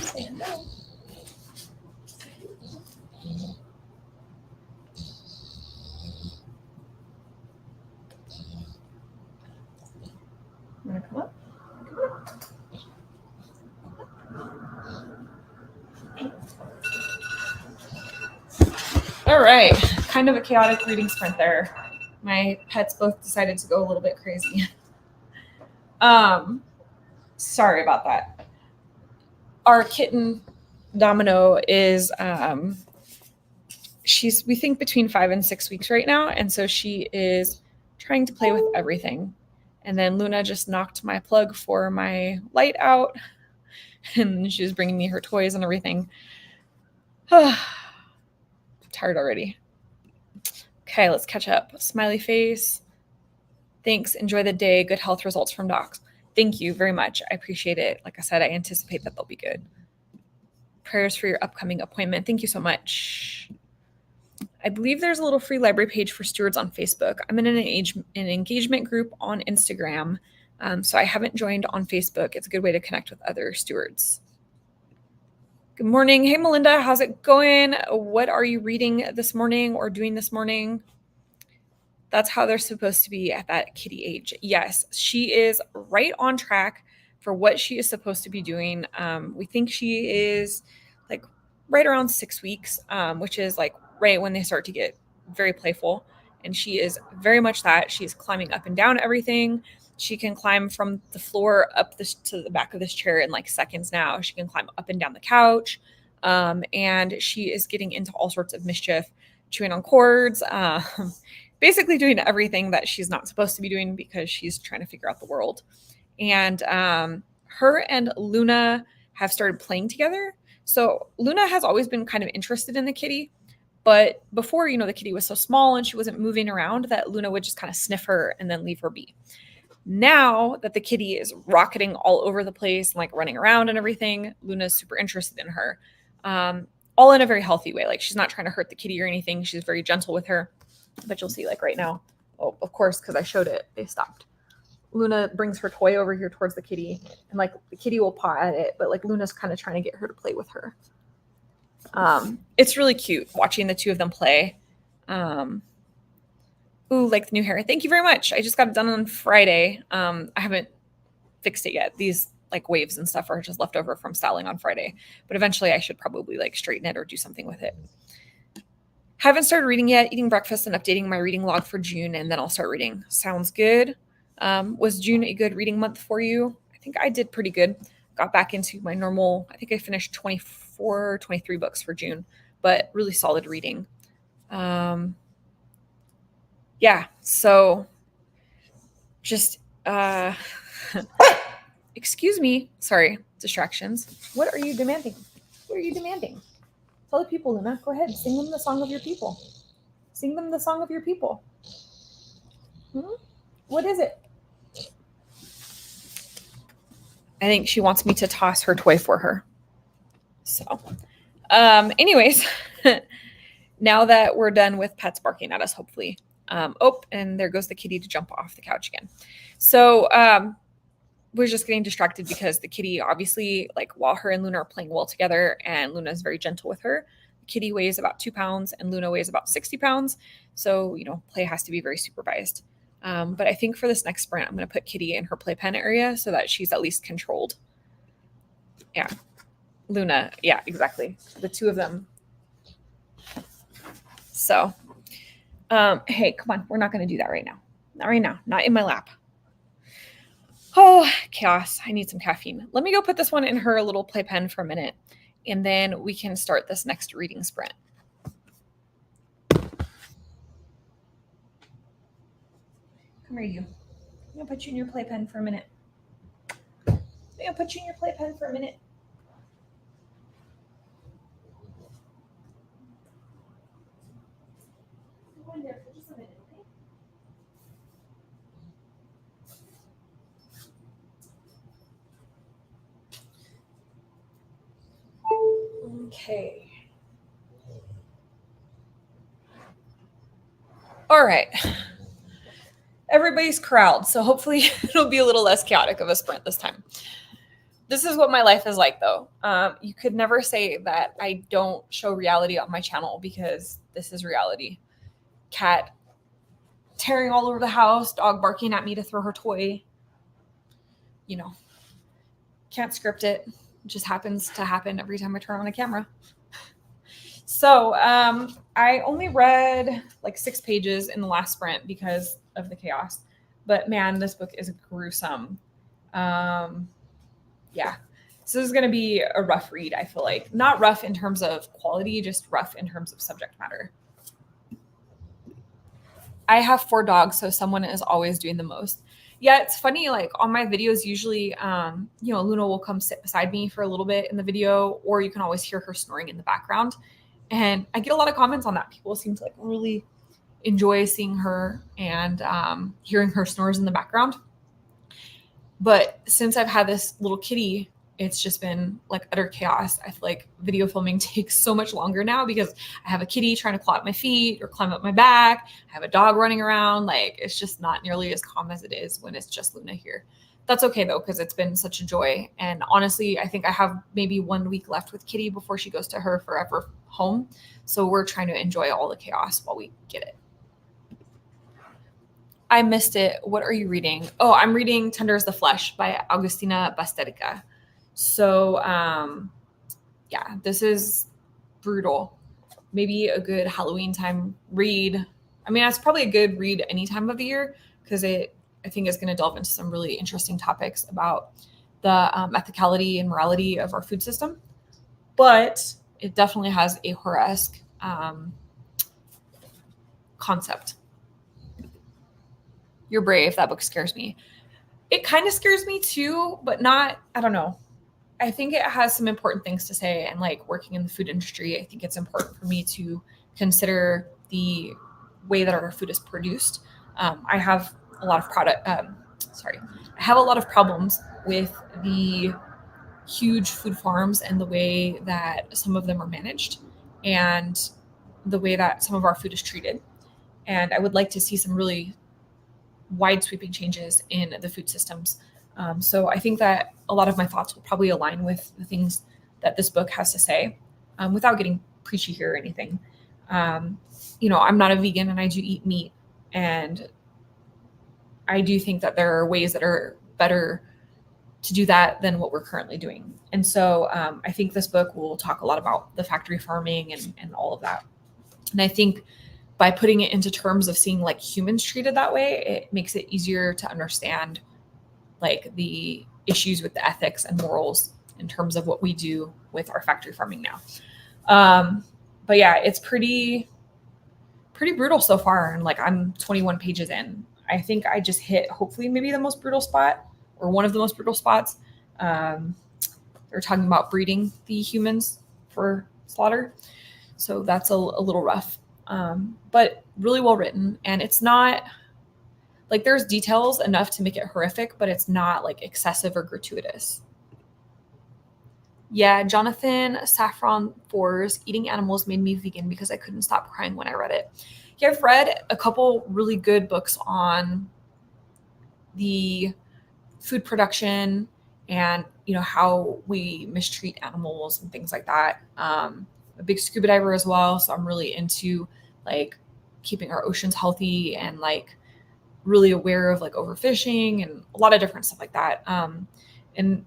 Stand up. You want to come up? All right, kind of a chaotic reading sprint there. My pets both decided to go a little bit crazy. Sorry about that. Our kitten Domino is she's we think between 5 and 6 weeks right now, and so she is trying to play with everything. And then Luna just knocked my plug for my light out, and she was bringing me her toys and everything. I'm tired already. Okay, let's catch up. Smiley face. Thanks. Enjoy the day. Good health results from docs. Thank you very much. I appreciate it. Like I said, I anticipate that they'll be good. Prayers for your upcoming appointment. Thank you so much. I believe there's a little free library page for stewards on Facebook. I'm in an engagement group on Instagram, so I haven't joined on Facebook. It's a good way to connect with other stewards. Good morning. Hey, Melinda, how's it going? What are you reading this morning or doing this morning? That's how they're supposed to be at that kitty age. Yes, she is right on track for what she is supposed to be doing. We think she is like right around 6 weeks, which is like right when they start to get very playful. And she is very much that. She's climbing up and down everything. She can climb from the floor up to the back of this chair in like seconds now. She can climb up and down the couch. And she is getting into all sorts of mischief, chewing on cords, basically doing everything that she's not supposed to be doing because she's trying to figure out the world. And her and Luna have started playing together. So Luna has always been kind of interested in the kitty. But before, the kitty was so small and she wasn't moving around that Luna would just kind of sniff her and then leave her be. Now that the kitty is rocketing all over the place and like running around and everything, Luna's super interested in her, all in a very healthy way. Like she's not trying to hurt the kitty or anything. She's very gentle with her. But you'll see like right now, oh, of course, because I showed it, they stopped. Luna brings her toy over here towards the kitty and like the kitty will paw at it, but like Luna's kind of trying to get her to play with her. It's really cute watching the two of them play. Ooh, like the new hair. Thank you very much. I just got it done on Friday. I haven't fixed it yet. These like waves and stuff are just left over from styling on Friday, but eventually I should probably like straighten it or do something with it. Haven't started reading yet, eating breakfast and updating my reading log for June, and then I'll start reading. Sounds good. Was June a good reading month for you? I think I did pretty good. Got back into my normal, I think I finished 24, 23 books for June, but really solid reading. Yeah, so just, excuse me. Sorry, distractions. What are you demanding? What are you demanding? Tell the people, Luna. Go ahead. Sing them the song of your people. Sing them the song of your people. What is it? I think she wants me to toss her toy for her. So, anyways, now that we're done with pets barking at us, hopefully. And there goes the kitty to jump off the couch again. So, we're just getting distracted because the kitty, obviously, like while her and Luna are playing well together and Luna is very gentle with her, the kitty weighs about 2 pounds and Luna weighs about 60 pounds. So, play has to be very supervised. But I think for this next sprint, I'm going to put Kitty in her playpen area so that she's at least controlled. Yeah. Luna. Yeah, exactly. The two of them. So, hey, come on. We're not going to do that right now. Not right now. Not in my lap. Oh, chaos. I need some caffeine. Let me go put this one in her little playpen for a minute, and then we can start this next reading sprint. Come here, you. I'm going to put you in your playpen for a minute. I'm going to put you in your playpen for a minute. Go in there for just a minute, okay? Okay. All right. Everybody's corralled, so hopefully it'll be a little less chaotic of a sprint this time. This is what my life is like, though. You could never say that I don't show reality on my channel because this is reality. Cat tearing all over the house, dog barking at me to throw her toy. Can't script it. It just happens to happen every time I turn on a camera. So I only read like 6 pages in the last sprint because of the chaos. But man, this book is gruesome. Yeah. So this is going to be a rough read, I feel like. Not rough in terms of quality, just rough in terms of subject matter. I have 4 dogs, so someone is always doing the most. Yeah, it's funny, like on my videos, usually, Luna will come sit beside me for a little bit in the video, or you can always hear her snoring in the background. And I get a lot of comments on that. People seem to like really enjoy seeing her and hearing her snores in the background. But since I've had this little kitty, it's just been like utter chaos. I feel like video filming takes so much longer now because I have a kitty trying to claw at my feet or climb up my back. I have a dog running around. Like, it's just not nearly as calm as it is when it's just Luna here. That's okay though, because it's been such a joy. And honestly, I think I have maybe 1 week left with Kitty before she goes to her forever home. So we're trying to enjoy all the chaos while we get it. I missed it. What are you reading? Oh, I'm reading Tender as the Flesh by Agustina Basterica. So, yeah, this is brutal. Maybe a good Halloween time read. I mean, it's probably a good read any time of the year because I think it's going to delve into some really interesting topics about the ethicality and morality of our food system. But it definitely has a horror-esque concept. You're Brave. That book scares me. It kind of scares me too, but not, I don't know. I think it has some important things to say. And like working in the food industry, I think it's important for me to consider the way that our food is produced. I have a lot of I have a lot of problems with the huge food farms and the way that some of them are managed and the way that some of our food is treated. And I would like to see some really wide sweeping changes in the food systems. So I think that a lot of my thoughts will probably align with the things that this book has to say without getting preachy here or anything. I'm not a vegan and I do eat meat. And I do think that there are ways that are better to do that than what we're currently doing. And so I think this book will talk a lot about the factory farming and all of that. And I think by putting it into terms of seeing like humans treated that way, it makes it easier to understand like the issues with the ethics and morals in terms of what we do with our factory farming now. But yeah, it's pretty brutal so far. And like, I'm 21 pages in. I think I just hit hopefully maybe the most brutal spot or one of the most brutal spots. They're talking about breeding the humans for slaughter. So that's a little rough. But really well written. And it's not like there's details enough to make it horrific, but it's not like excessive or gratuitous. Yeah, Jonathan Safran Foer's Eating Animals Made Me Vegan because I couldn't stop crying when I read it. Yeah, I've read a couple really good books on the food production and, how we mistreat animals and things like that. A big scuba diver as well. So I'm really into like keeping our oceans healthy and like really aware of like overfishing and a lot of different stuff like that. And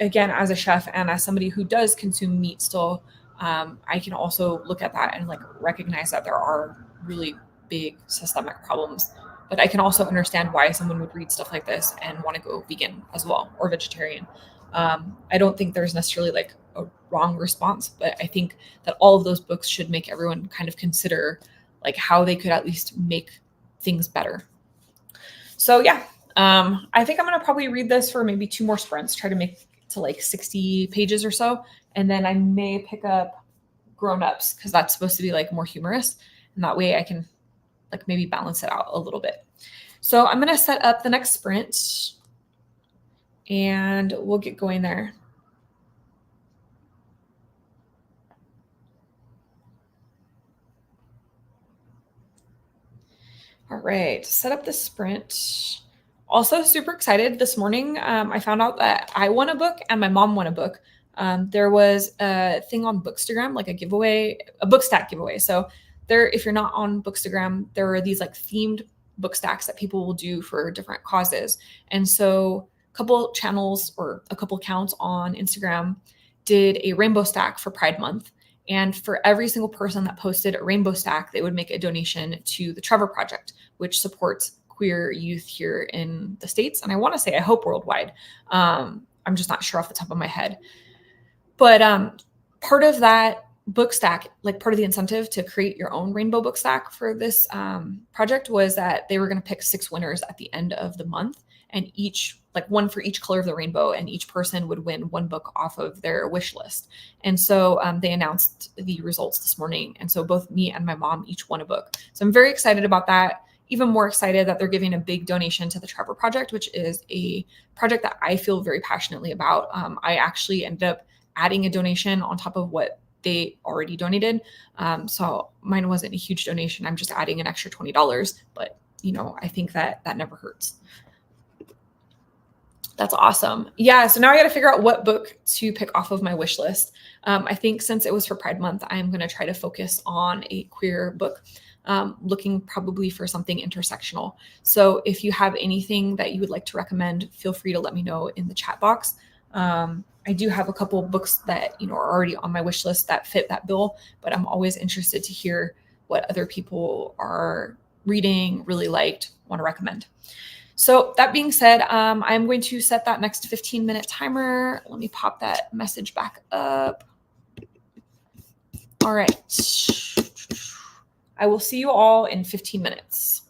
again, as a chef and as somebody who does consume meat still, I can also look at that and like recognize that there are really big systemic problems. But I can also understand why someone would read stuff like this and want to go vegan as well or vegetarian. I don't think there's necessarily like a wrong response, but I think that all of those books should make everyone kind of consider like how they could at least make things better. So yeah, I think I'm going to probably read this for maybe 2 more sprints, try to make it to like 60 pages or so. And then I may pick up Grown Ups because that's supposed to be like more humorous. And that way I can like maybe balance it out a little bit. So I'm going to set up the next sprint and we'll get going there. All right, set up the sprint. Also super excited this morning. I found out that I won a book and my mom won a book. There was a thing on Bookstagram, like a giveaway, a book stack giveaway. So there, if you're not on Bookstagram, there are these like themed book stacks that people will do for different causes. And so a couple channels or a couple accounts on Instagram did a rainbow stack for Pride Month. And for every single person that posted a rainbow stack, they would make a donation to the Trevor Project, which supports queer youth here in the States. And I want to say, I hope worldwide. I'm just not sure off the top of my head. But part of that book stack, like part of the incentive to create your own rainbow book stack for this project was that they were going to pick 6 winners at the end of the month. And each like one for each color of the rainbow, and each person would win one book off of their wish list. And so they announced the results this morning. And so both me and my mom each won a book. So I'm very excited about that. Even more excited that they're giving a big donation to the Trevor Project, which is a project that I feel very passionately about. I actually ended up adding a donation on top of what they already donated. So mine wasn't a huge donation. I'm just adding an extra $20, but I think that never hurts. That's awesome. Yeah. So now I got to figure out what book to pick off of my wish list. I think since it was for Pride Month, I'm going to try to focus on a queer book, looking probably for something intersectional. So if you have anything that you would like to recommend, feel free to let me know in the chat box. I do have a couple of books that are already on my wish list that fit that bill, but I'm always interested to hear what other people are reading, really liked, want to recommend. So that being said, I'm going to set that next 15-minute timer. Let me pop that message back up. All right. I will see you all in 15 minutes.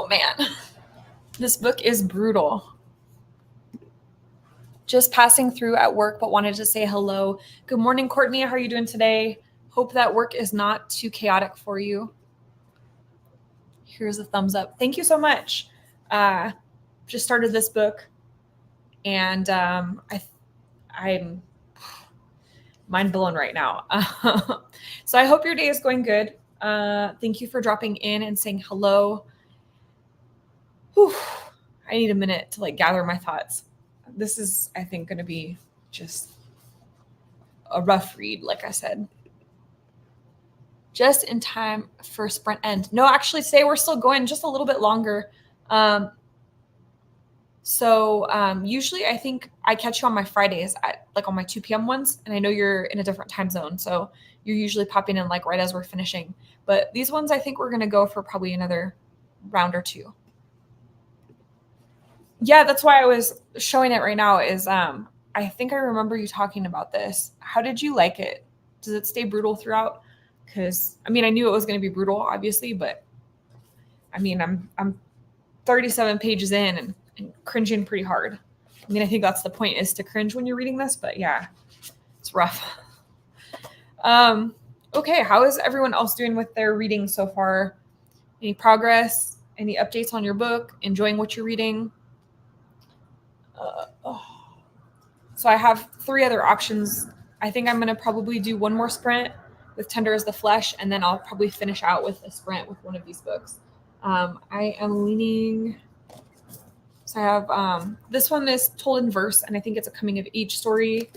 Oh man, this book is brutal. Just passing through at work, but wanted to say hello. Good morning, Courtney. How are you doing today? Hope that work is not too chaotic for you. Here's a thumbs up. Thank you so much. Just started this book, and I'm mind blown right now. So I hope your day is going good. Thank you for dropping in and saying hello. Whew. I need a minute to gather my thoughts. This is, I think, going to be just a rough read, like I said. Just in time for sprint end. No, actually, today we're still going just a little bit longer. Usually I think I catch you on my Fridays at on my 2 p.m. ones, and I know you're in a different time zone, so you're usually popping in right as we're finishing. But these ones, I think we're going to go for probably another round or two. Yeah, that's why I was showing it right now is I think I remember you talking about this. How did you like it? Does it stay brutal throughout? Because I knew it was going to be brutal, obviously, but I'm 37 pages in and cringing pretty hard. I think that's the point, is to cringe when you're reading this, but yeah, it's rough. Okay, how is everyone else doing with their reading so far? Any progress? Any updates on your book? Enjoying what you're reading? So I have 3 other options. I think I'm going to probably do one more sprint with Tender as the Flesh, and then I'll probably finish out with a sprint with one of these books. I am leaning... So I have this one is told in verse, and I think it's a coming of age story.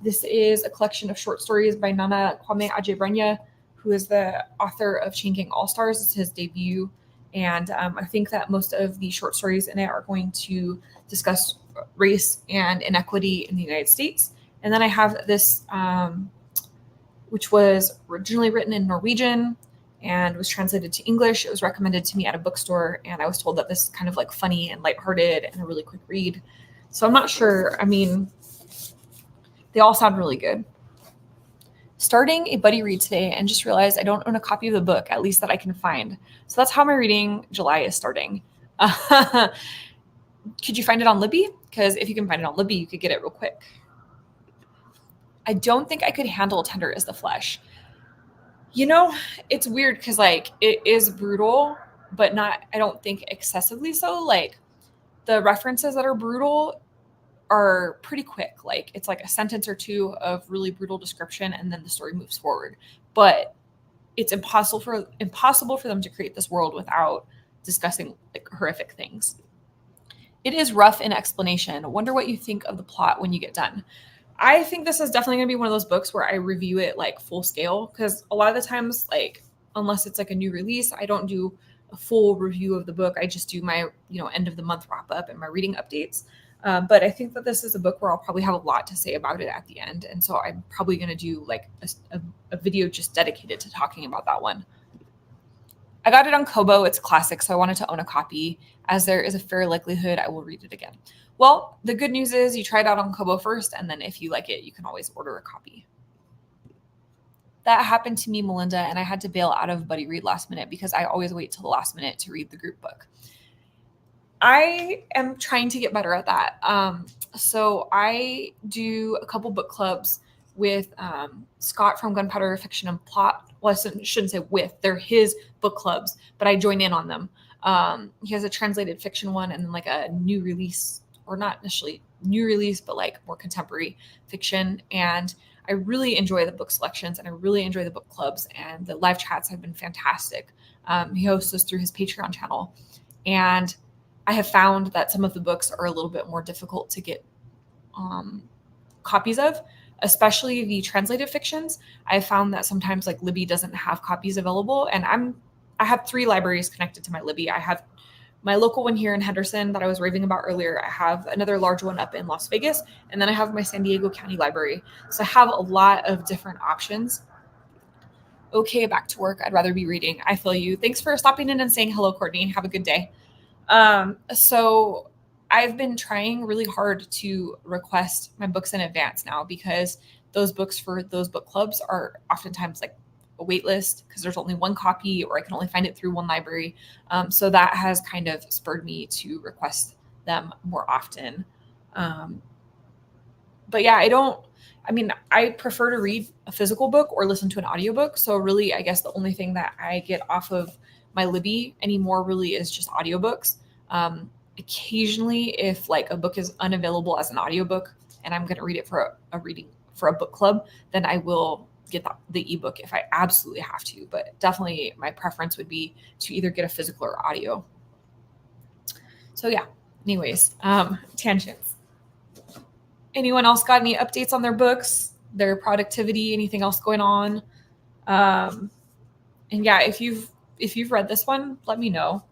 This is a collection of short stories by Nana Kwame Adjei-Brenyah, who is the author of Chain Gang All-Stars. It's his debut. And I think that most of the short stories in it are going to discuss race and inequity in the United States. And then I have this, which was originally written in Norwegian and was translated to English. It was recommended to me at a bookstore, and I was told that this is kind of funny and lighthearted and a really quick read. So I'm not sure. They all sound really good. Starting a buddy read today and just realized I don't own a copy of the book, at least that I can find. So that's how my reading July is starting. Could you find it on Libby? Because if you can find it on Libby, you could get it real quick. I don't think I could handle Tender as the Flesh. It's weird because it is brutal, but not, I don't think excessively so. The references that are brutal are pretty quick. It's a sentence or two of really brutal description, and then the story moves forward. But it's impossible for them to create this world without discussing horrific things. It is rough in explanation. Wonder what you think of the plot when you get done. I think this is definitely going to be one of those books where I review it full scale, because a lot of the times, unless it's a new release, I don't do a full review of the book. I just do my, end of the month wrap up and my reading updates. But I think that this is a book where I'll probably have a lot to say about it at the end. And so I'm probably going to do a video just dedicated to talking about that one. I got it on Kobo. It's a classic, so I wanted to own a copy, as there is a fair likelihood I will read it again. Well, the good news is you try it out on Kobo first, and then if you like it, you can always order a copy. That happened to me, Melinda, and I had to bail out of Buddy Read last minute because I always wait till the last minute to read the group book. I am trying to get better at that. So I do a couple book clubs with Scott from Gunpowder Fiction and Plot. Well, I shouldn't say with. They're his book clubs, but I join in on them. He has a translated fiction one and then a new release, or not necessarily new release, but more contemporary fiction. And I really enjoy the book selections, and I really enjoy the book clubs, and the live chats have been fantastic. He hosts this through his Patreon channel. And I have found that some of the books are a little bit more difficult to get copies of, especially the translated fictions. I found that sometimes Libby doesn't have copies available, and I have 3 libraries connected to my Libby. I have my local one here in Henderson that I was raving about earlier. I have another large one up in Las Vegas, and then I have my San Diego County Library. So I have a lot of different options. Okay, back to work. I'd rather be reading. I feel you. Thanks for stopping in and saying hello, Courtney. Have a good day. So I've been trying really hard to request my books in advance now, because those books for those book clubs are oftentimes a wait list because there's only one copy or I can only find it through one library. So that has kind of spurred me to request them more often. But yeah, I prefer to read a physical book or listen to an audiobook. So really, I guess the only thing that I get off of my Libby anymore really is just audiobooks. Occasionally, if like a book is unavailable as an audiobook and I'm going to read it for a reading for a book club, then I will get the ebook if I absolutely have to. But definitely my preference would be to either get a physical or audio. So yeah, anyways, tangents. Anyone else got any updates on their books, their productivity, anything else going on? And yeah, if you've read this one, let me know.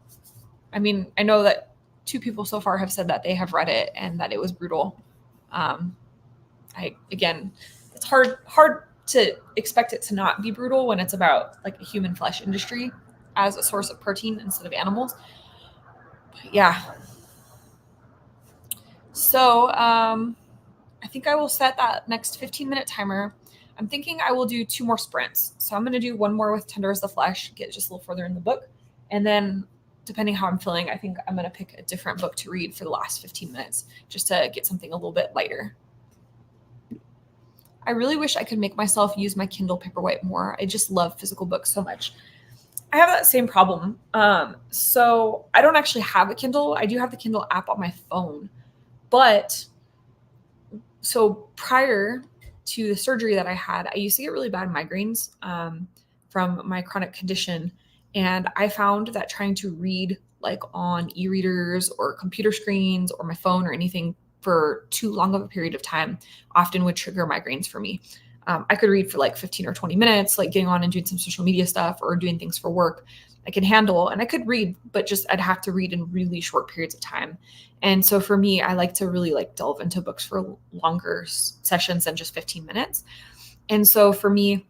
I mean, I know that 2 people so far have said that they have read it and that it was brutal. It's hard to expect it to not be brutal when it's about like a human flesh industry as a source of protein instead of animals. But yeah. So I think I will set that next 15-minute timer. I'm thinking I will do 2 more sprints. So I'm going to do one more with Tender as the Flesh, get just a little further in the book. And then depending how I'm feeling, I think I'm going to pick a different book to read for the last 15 minutes just to get something a little bit lighter. I really wish I could make myself use my Kindle Paperwhite more. I just love physical books so much. I have that same problem. So I don't actually have a Kindle. I do have the Kindle app on my phone. But so prior to the surgery that I had, I used to get really bad migraines from my chronic condition. And I found that trying to read like on e-readers or computer screens or my phone or anything for too long of a period of time often would trigger migraines for me. I could read for like 15 or 20 minutes, like getting on and doing some social media stuff or doing things for work. I can handle, and I could read, but just I'd have to read in really short periods of time. And so for me, I like to really like delve into books for longer sessions than just 15 minutes. And so for me,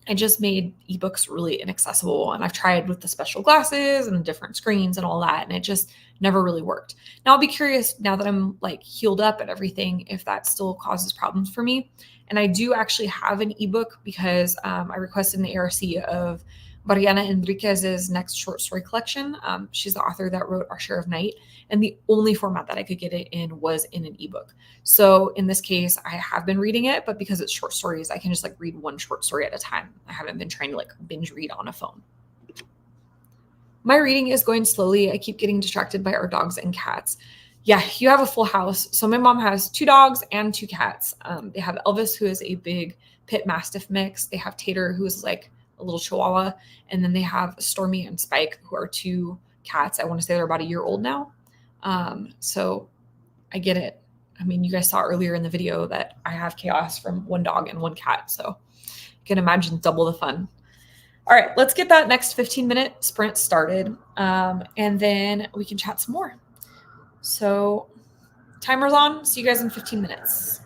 I just made ebooks really inaccessible. And I've tried with the special glasses and different screens and all that, and it just never really worked. Now I'll be curious now that I'm like healed up and everything, if that still causes problems for me. And I do actually have an ebook because I requested an ARC of Mariana Enriquez's next short story collection. She's the author that wrote Our Share of Night, and the only format that I could get it in was in an ebook. So in this case, I have been reading it, but because it's short stories, I can just like read one short story at a time. I haven't been trying to like binge read on a phone. My reading is going slowly. I keep getting distracted by our dogs and cats. Yeah, you have a full house. So my mom has 2 dogs and 2 cats. They have Elvis, who is a big pit mastiff mix. They have Tater, who is like a little chihuahua. And then they have Stormy and Spike, who are 2 cats. I want to say they're about a year old now. So I get it. I mean, you guys saw earlier in the video that I have chaos from 1 dog and 1 cat. So you can imagine double the fun. All right, let's get that next 15-minute sprint started. And then we can chat some more. So timer's on. See you guys in 15 minutes.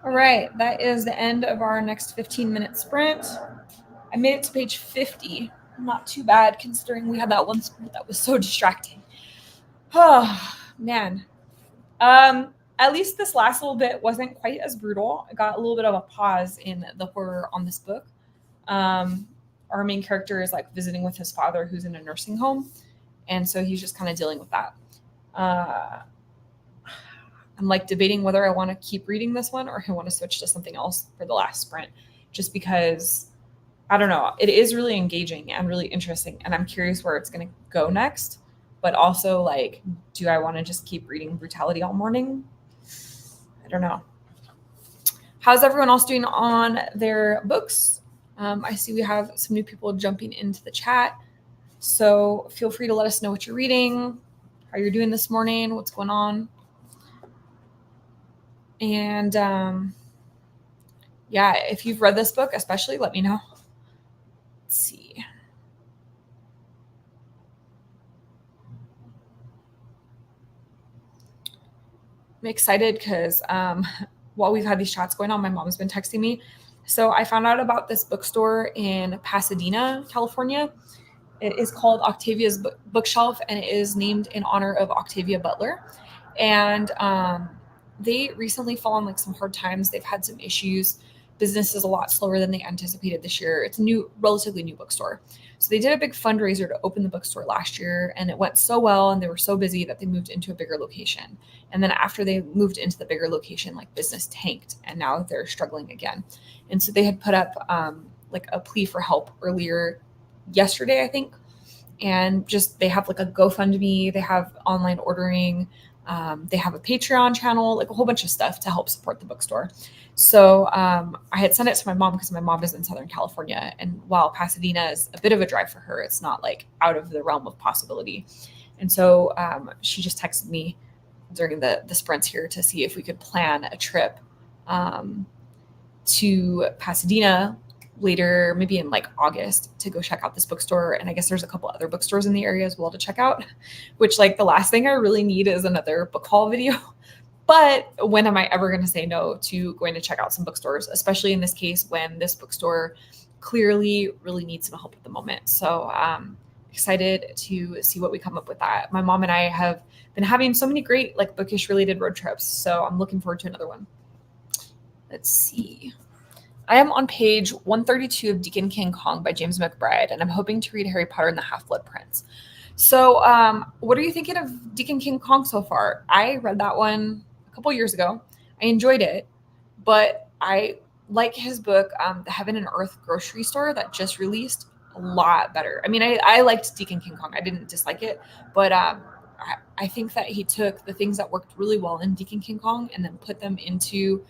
All right, that is the end of our next 15-minute sprint. I made it to page 50. Not too bad considering we had that one sprint that was so distracting. Oh, man. At least this last little bit wasn't quite as brutal. I got a little bit of a pause in the horror on this book. Our main character is like visiting with his father who's in a nursing home. And so he's just kind of dealing with that. I'm like debating whether I want to keep reading this one or I want to switch to something else for the last sprint, just because I don't know. It is really engaging and really interesting. And I'm curious where it's going to go next. But also, like, do I want to just keep reading Brutality all morning? I don't know. How's everyone else doing on their books? I see we have some new people jumping into the chat. So feel free to let us know what you're reading, how you're doing this morning, what's going on. And yeah, if you've read this book, especially, let me know. Let's see. I'm excited because while we've had these chats going on, my mom's been texting me. So I found out about this bookstore in Pasadena, California. It is called Octavia's Bookshelf, and it is named in honor of Octavia Butler. And they recently fall on like some hard times. They've had some issues. Business is a lot slower than they anticipated this year. It's a relatively new bookstore. So they did a big fundraiser to open the bookstore last year, and it went so well, and they were so busy that they moved into a bigger location. And then after they moved into the bigger location, like business tanked, and now they're struggling again. And so they had put up like a plea for help earlier yesterday, I think. And just they have like a GoFundMe, they have online ordering, they have a Patreon channel, like a whole bunch of stuff to help support the bookstore. So I had sent it to my mom because my mom is in Southern California. And while Pasadena is a bit of a drive for her, it's not like out of the realm of possibility. And so she just texted me during the sprints here to see if we could plan a trip to Pasadena later, maybe in like August, to go check out this bookstore. And I guess there's a couple other bookstores in the area as well to check out, which like the last thing I really need is another book haul video. But when am I ever going to say no to going to check out some bookstores, especially in this case when this bookstore clearly really needs some help at the moment. So excited to see what we come up with that. My mom and I have been having so many great like bookish related road trips. So I'm looking forward to another one. Let's see. I am on page 132 of Deacon King Kong by James McBride, and I'm hoping to read Harry Potter and the Half-Blood Prince. So what are you thinking of Deacon King Kong so far? I read that one a couple years ago. I enjoyed it, but I like his book, The Heaven and Earth Grocery Store, that just released, a lot better. I mean, I liked Deacon King Kong. I didn't dislike it, but I think that he took the things that worked really well in Deacon King Kong and then put them into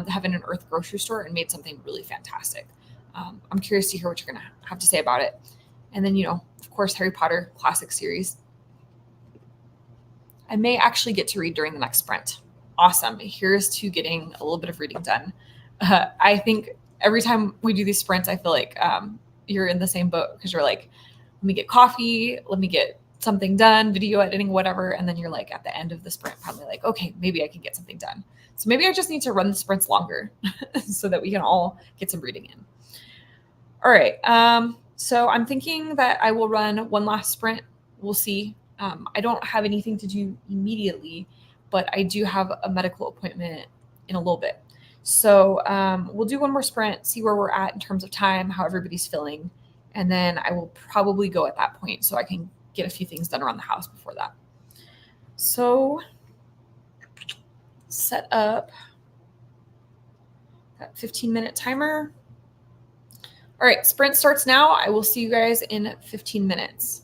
the Heaven and Earth Grocery Store and made something really fantastic. I'm curious to hear what you're going to have to say about it. And then, of course, Harry Potter classic series. I may actually get to read during the next sprint. Awesome. Here's to getting a little bit of reading done. I think every time we do these sprints, I feel like you're in the same boat because you're like, let me get coffee, let me get something done, video editing, whatever. And then you're like at the end of the sprint, probably like, okay, maybe I can get something done. So maybe I just need to run the sprints longer so that we can all get some reading in. All right. So I'm thinking that I will run one last sprint. We'll see. I don't have anything to do immediately, but I do have a medical appointment in a little bit. So we'll do one more sprint, see where we're at in terms of time, how everybody's feeling. And then I will probably go at that point so I can get a few things done around the house before that. So set up that 15-minute timer. All right, sprint starts now. I will see you guys in 15 minutes.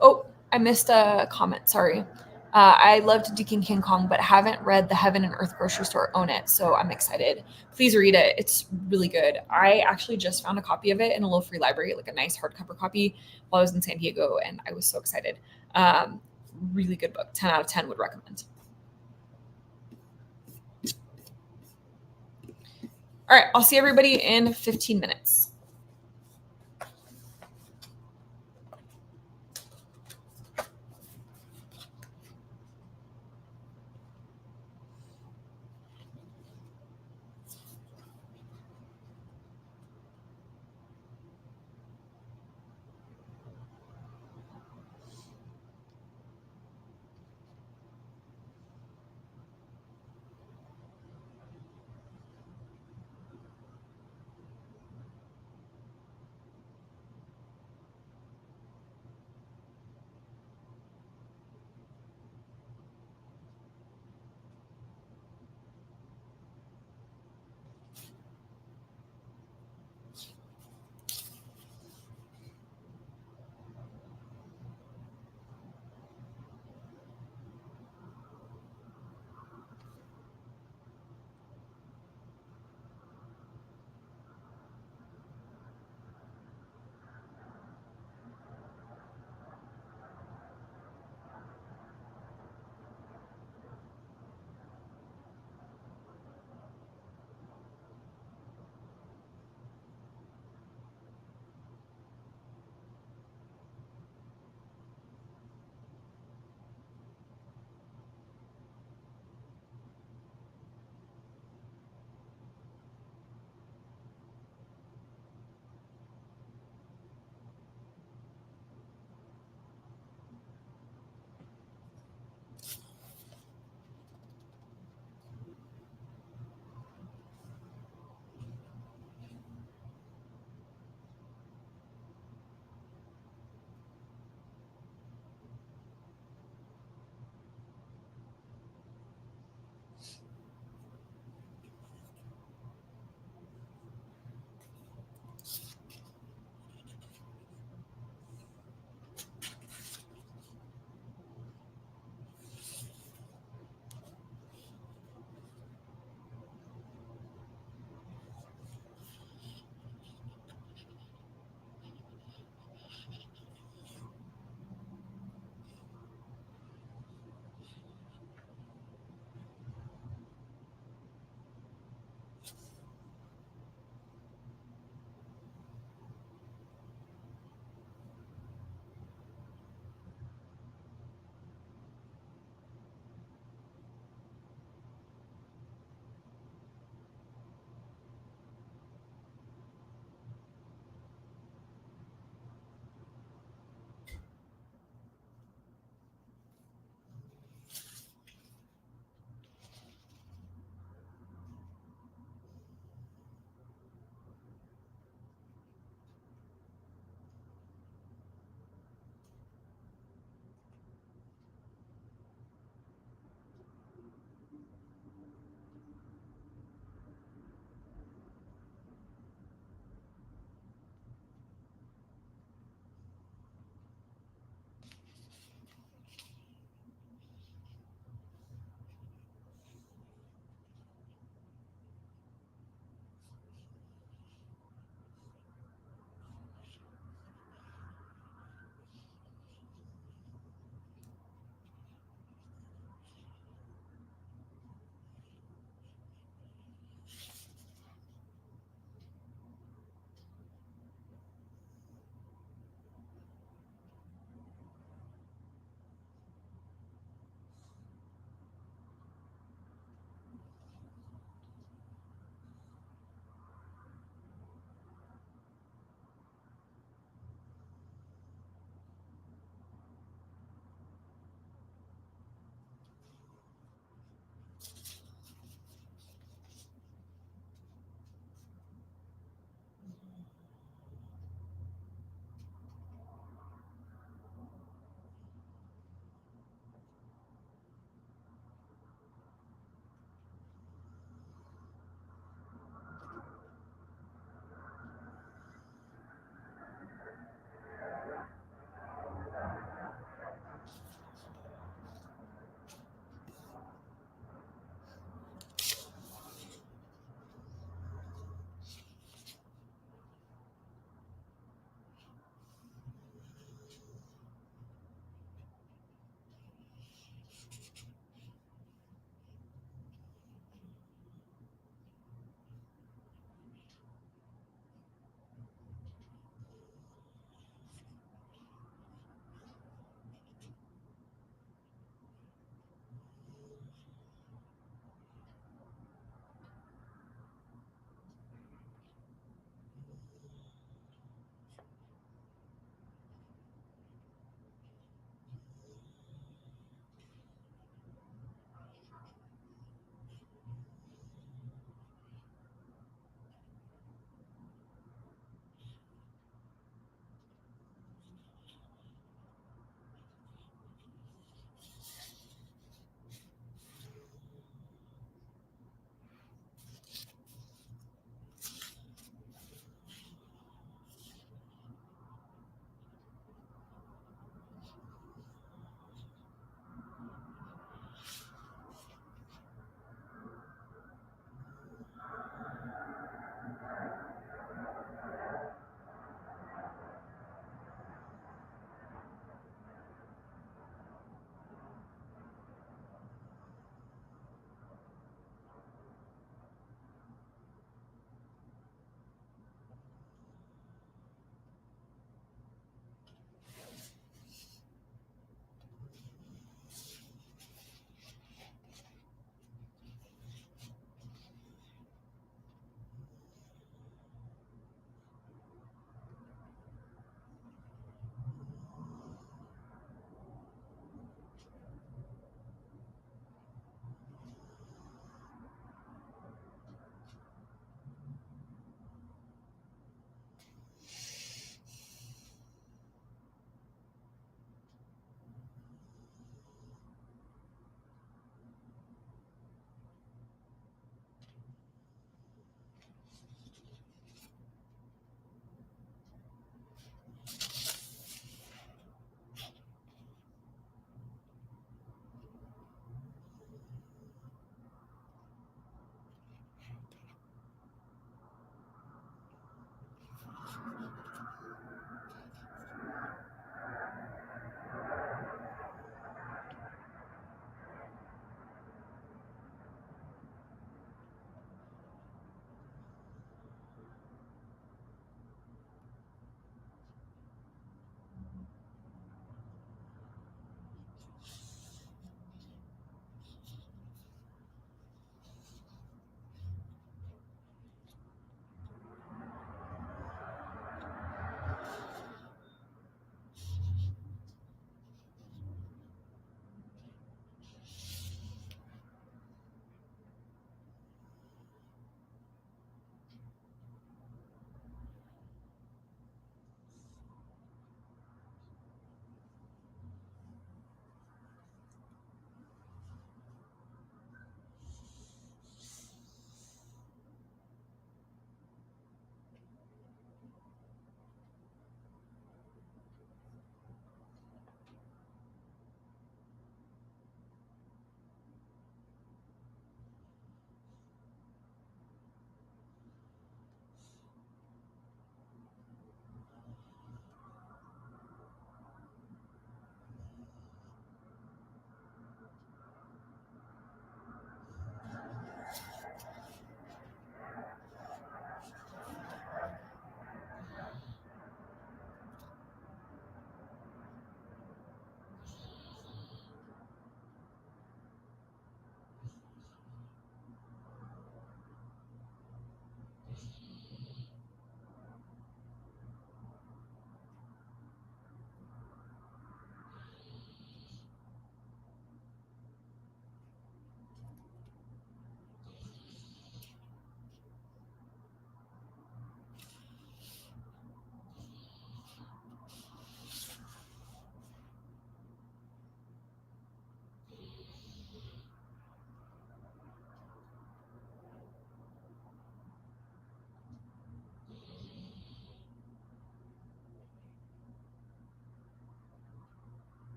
Oh, I missed a comment. Sorry. I loved Deacon King Kong, but haven't read The Heaven and Earth Grocery Store. Own it, so I'm excited. Please read it. It's really good. I actually just found a copy of it in a little free library, like a nice hardcover copy, while I was in San Diego, and I was so excited. Really good book. 10 out of 10 would recommend. All right, I'll see everybody in 15 minutes.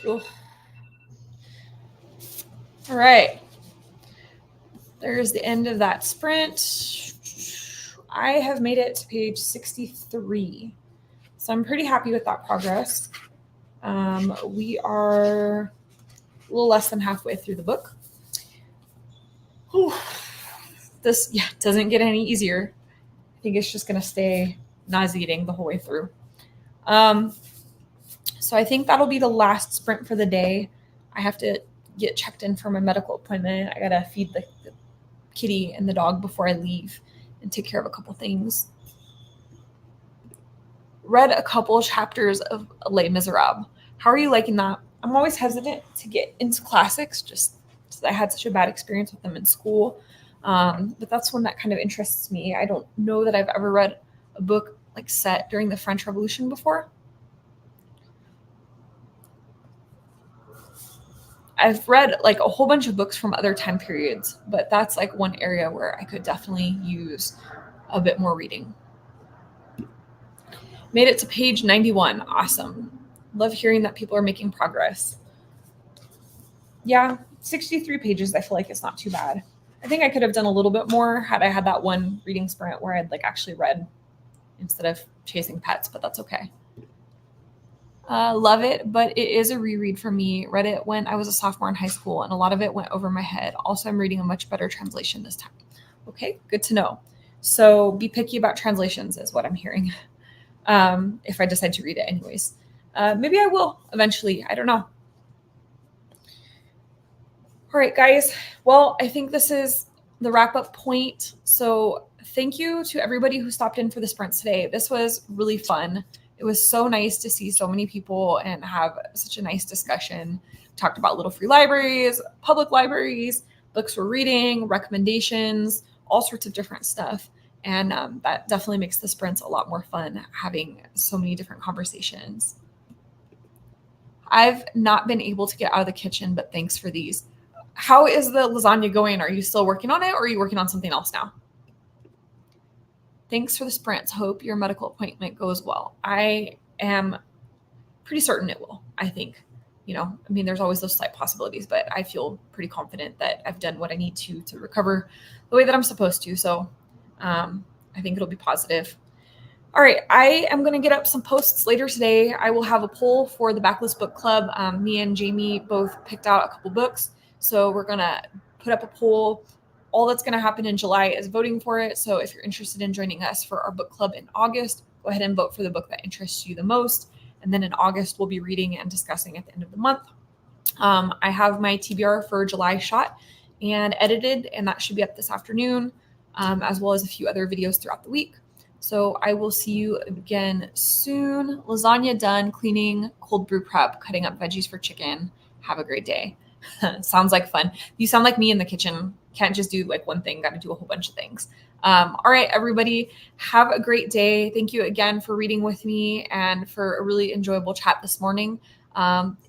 Ugh. All right. There's the end of that sprint. I have made it to page 63. So I'm pretty happy with that progress. We are a little less than halfway through the book. Whew. This doesn't get any easier. I think it's just going to stay nauseating the whole way through. So I think that'll be the last sprint for the day. I have to get checked in for my medical appointment. I got to feed the kitty and the dog before I leave and take care of a couple things. Read a couple chapters of Les Miserables. How are you liking that? I'm always hesitant to get into classics just because I had such a bad experience with them in school. But that's one that kind of interests me. I don't know that I've ever read a book like set during the French Revolution before. I've read like a whole bunch of books from other time periods, but that's like one area where I could definitely use a bit more reading. Made it to page 91. Awesome. Love hearing that people are making progress. Yeah, 63 pages. I feel like it's not too bad. I think I could have done a little bit more had I had that one reading sprint where I'd like actually read instead of chasing pets, but that's okay. Love it, but it is a reread for me. Read it when I was a sophomore in high school, and a lot of it went over my head. Also, I'm reading a much better translation this time. Okay, good to know. So be picky about translations is what I'm hearing. If I decide to read it anyways. Maybe I will eventually. I don't know. All right, guys. Well, I think this is the wrap-up point. So thank you to everybody who stopped in for the sprint today. This was really fun. It was so nice to see so many people and have such a nice discussion. Talked about Little Free Libraries, public libraries, books we're reading, recommendations, all sorts of different stuff. And that definitely makes the sprints a lot more fun, having so many different conversations. I've not been able to get out of the kitchen, but thanks for these. How is the lasagna going? Are you still working on it, or are you working on something else now? Thanks for the sprints. Hope your medical appointment goes well. I am pretty certain it will, I think. There's always those slight possibilities, but I feel pretty confident that I've done what I need to recover the way that I'm supposed to. So I think it'll be positive. All right, I am going to get up some posts later today. I will have a poll for the Backlist Book Club. Me and Jamie both picked out a couple books, so we're going to put up a poll. All that's going to happen in July is voting for it. So if you're interested in joining us for our book club in August, go ahead and vote for the book that interests you the most. And then in August, we'll be reading and discussing at the end of the month. I have my TBR for July shot and edited, and that should be up this afternoon, as well as a few other videos throughout the week. So I will see you again soon. Lasagna done, cleaning, cold brew prep, cutting up veggies for chicken. Have a great day. Sounds like fun. You sound like me in the kitchen. Can't just do like one thing, got to do a whole bunch of things. All right, everybody, have a great day. Thank you again for reading with me and for a really enjoyable chat this morning.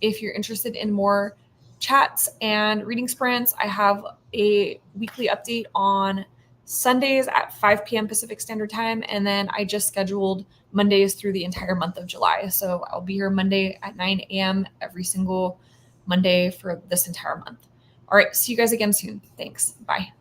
If you're interested in more chats and reading sprints, I have a weekly update on Sundays at 5 p.m. Pacific Standard Time. And then I just scheduled Mondays through the entire month of July. So I'll be here Monday at 9 a.m. every single Monday for this entire month. All right. See you guys again soon. Thanks. Bye.